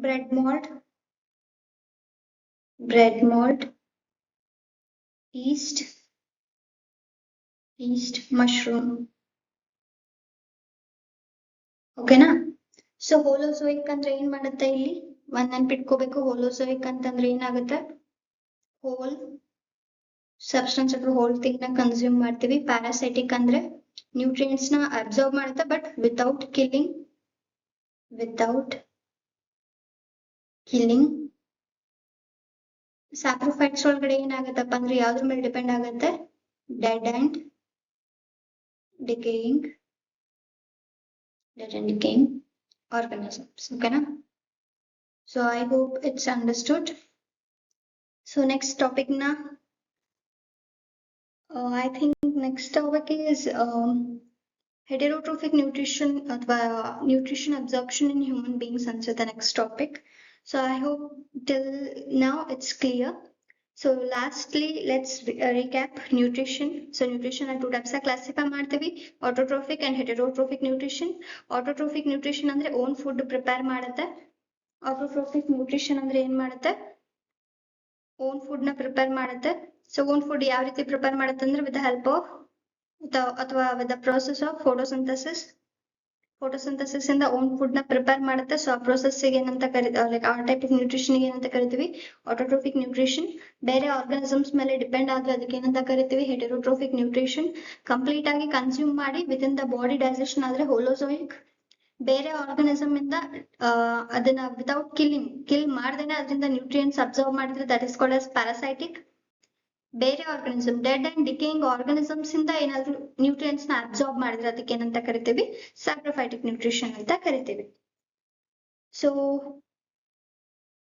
ಬ್ರೆಡ್ ಮಾಲ್ಟ್, ಈಸ್ಟ್ ಮಶ್ರೂಮ್. ಓಕೆನಾ? ಸೊ ಹೋಲೋಜೋಯಿಕ್ ಅಂದ್ರೆ ಏನ್ ಮಾಡುತ್ತೆ? ಇಲ್ಲಿ ಒಂದ್ ನೆನ್ಪಿಟ್ಕೋಬೇಕು. ಹೋಲೋಜೋಯಿಕ್ ಅಂತಂದ್ರೆ ಏನಾಗುತ್ತೆ? ಹೋಲ್ ಸಬ್ಸ್ಟೆನ್ಸ್ ಅಥವಾ ಹೋಲ್ ಥಿಂಗ್ ನ ಕನ್ಸ್ಯೂಮ್ ಮಾಡ್ತೀವಿ. ಪ್ಯಾರಾಸೈಟಿಕ್ ಅಂದ್ರೆ ನ್ಯೂಟ್ರಿಯೆಂಟ್ಸ್ ನ ಅಬ್ಸರ್ವ್ ಮಾಡುತ್ತೆ ಬಟ್ ವಿತೌಟ್ ಕಿಲ್ಲಿಂಗ್. ಸ್ಯಾಪ್ರೋಫೈಟ್ಸ್ ಒಳಗಡೆ ಏನಾಗತ್ತಪ್ಪ ಅಂದ್ರೆ ಯಾವ್ದ್ರ ಮೇಲೆ ಡಿಪೆಂಡ್ ಆಗುತ್ತೆ? Dead and decaying organisms. Okay na? So I hope it's understood. So next topic na I think next topic is heterotrophic nutrition athwa nutrition absorption in human beings answer the next topic. So I hope till now it's clear. So lastly let's recap nutrition. So nutrition are two types of classify ಮಾಡ್ತೀವಿ: autotrophic and heterotrophic nutrition. Autotrophic nutrition ಅಂದ್ರೆ own food prepare ಮಾಡುತ್ತೆ. Autotrophic nutrition ಅಂದ್ರೆ ಏನ್ ಮಾಡುತ್ತೆ? own food ನ prepare ಮಾಡುತ್ತೆ. So own food ಯಾವ ರೀತಿ prepare ಮಾಡುತ್ತೆ ಅಂದ್ರೆ with the help of ಅಥವಾ with the process of photosynthesis ಇಂದ ಓನ್ ಫುಡ್ ನ ಪ್ರಿಪೇರ್ ಮಾಡುತ್ತೆ. ಸೊ ಆ ಪ್ರೊಸೆಸ್ ಏನಂತ ಲೈಕ್ ಆ ಟೈಪ್ ಆಫ್ ನ್ಯೂಟ್ರಿಷನ್ ಏನಂತ ಕರಿತೀವಿ? Autotrophic nutrition. ಬೇರೆ ಆರ್ಗಾನಿಸಮ್ಸ್ ಮೇಲೆ ಡಿಪೆಂಡ್ ಆದ್ರೆ ಅದಕ್ಕೆ ಏನಂತ ಕರಿತೀವಿ? ಹೆಟೆರೋಟ್ರೋಫಿಕ್ ನ್ಯೂಟ್ರಿಷನ್. ಕಂಪ್ಲೀಟ್ ಆಗಿ ಕನ್ಸ್ಯೂಮ್ ಮಾಡಿ with in the body digestion ಆದ್ರೆ ಹೋಲೋಜೋಯಿಕ್. ಬೇರೆ ಆರ್ಗಾನಿಸಮ್ ಇಂದ ಅದನ್ನ ವಿತೌಟ್ ಕಿಲ್ ಮಾಡ್ದೇನೆ ಅದರಿಂದ ನ್ಯೂಟ್ರಿಯೆಂಟ್ಸ್ ಅಬ್ಸರ್ವ್ ಮಾಡಿದ್ರೆ that is called as parasitic. ಬೇರೆ organism dead and decaying organisms ಇಂದ ಏನಾದ್ರು ನ್ಯೂಟ್ರಿಯೆಂಟ್ಸ್ ನ ಅಬ್ಸಾರ್ಬ್ ಮಾಡಿದ್ರೆ ಅದಕ್ಕೆ ಏನಂತ ಕರಿತೀವಿ? ಸ್ಯಾಪ್ರೋಫೈಟಿಕ್ ನ್ಯೂಟ್ರಿಷನ್ ಅಂತ ಕರಿತೀವಿ. ಸೊ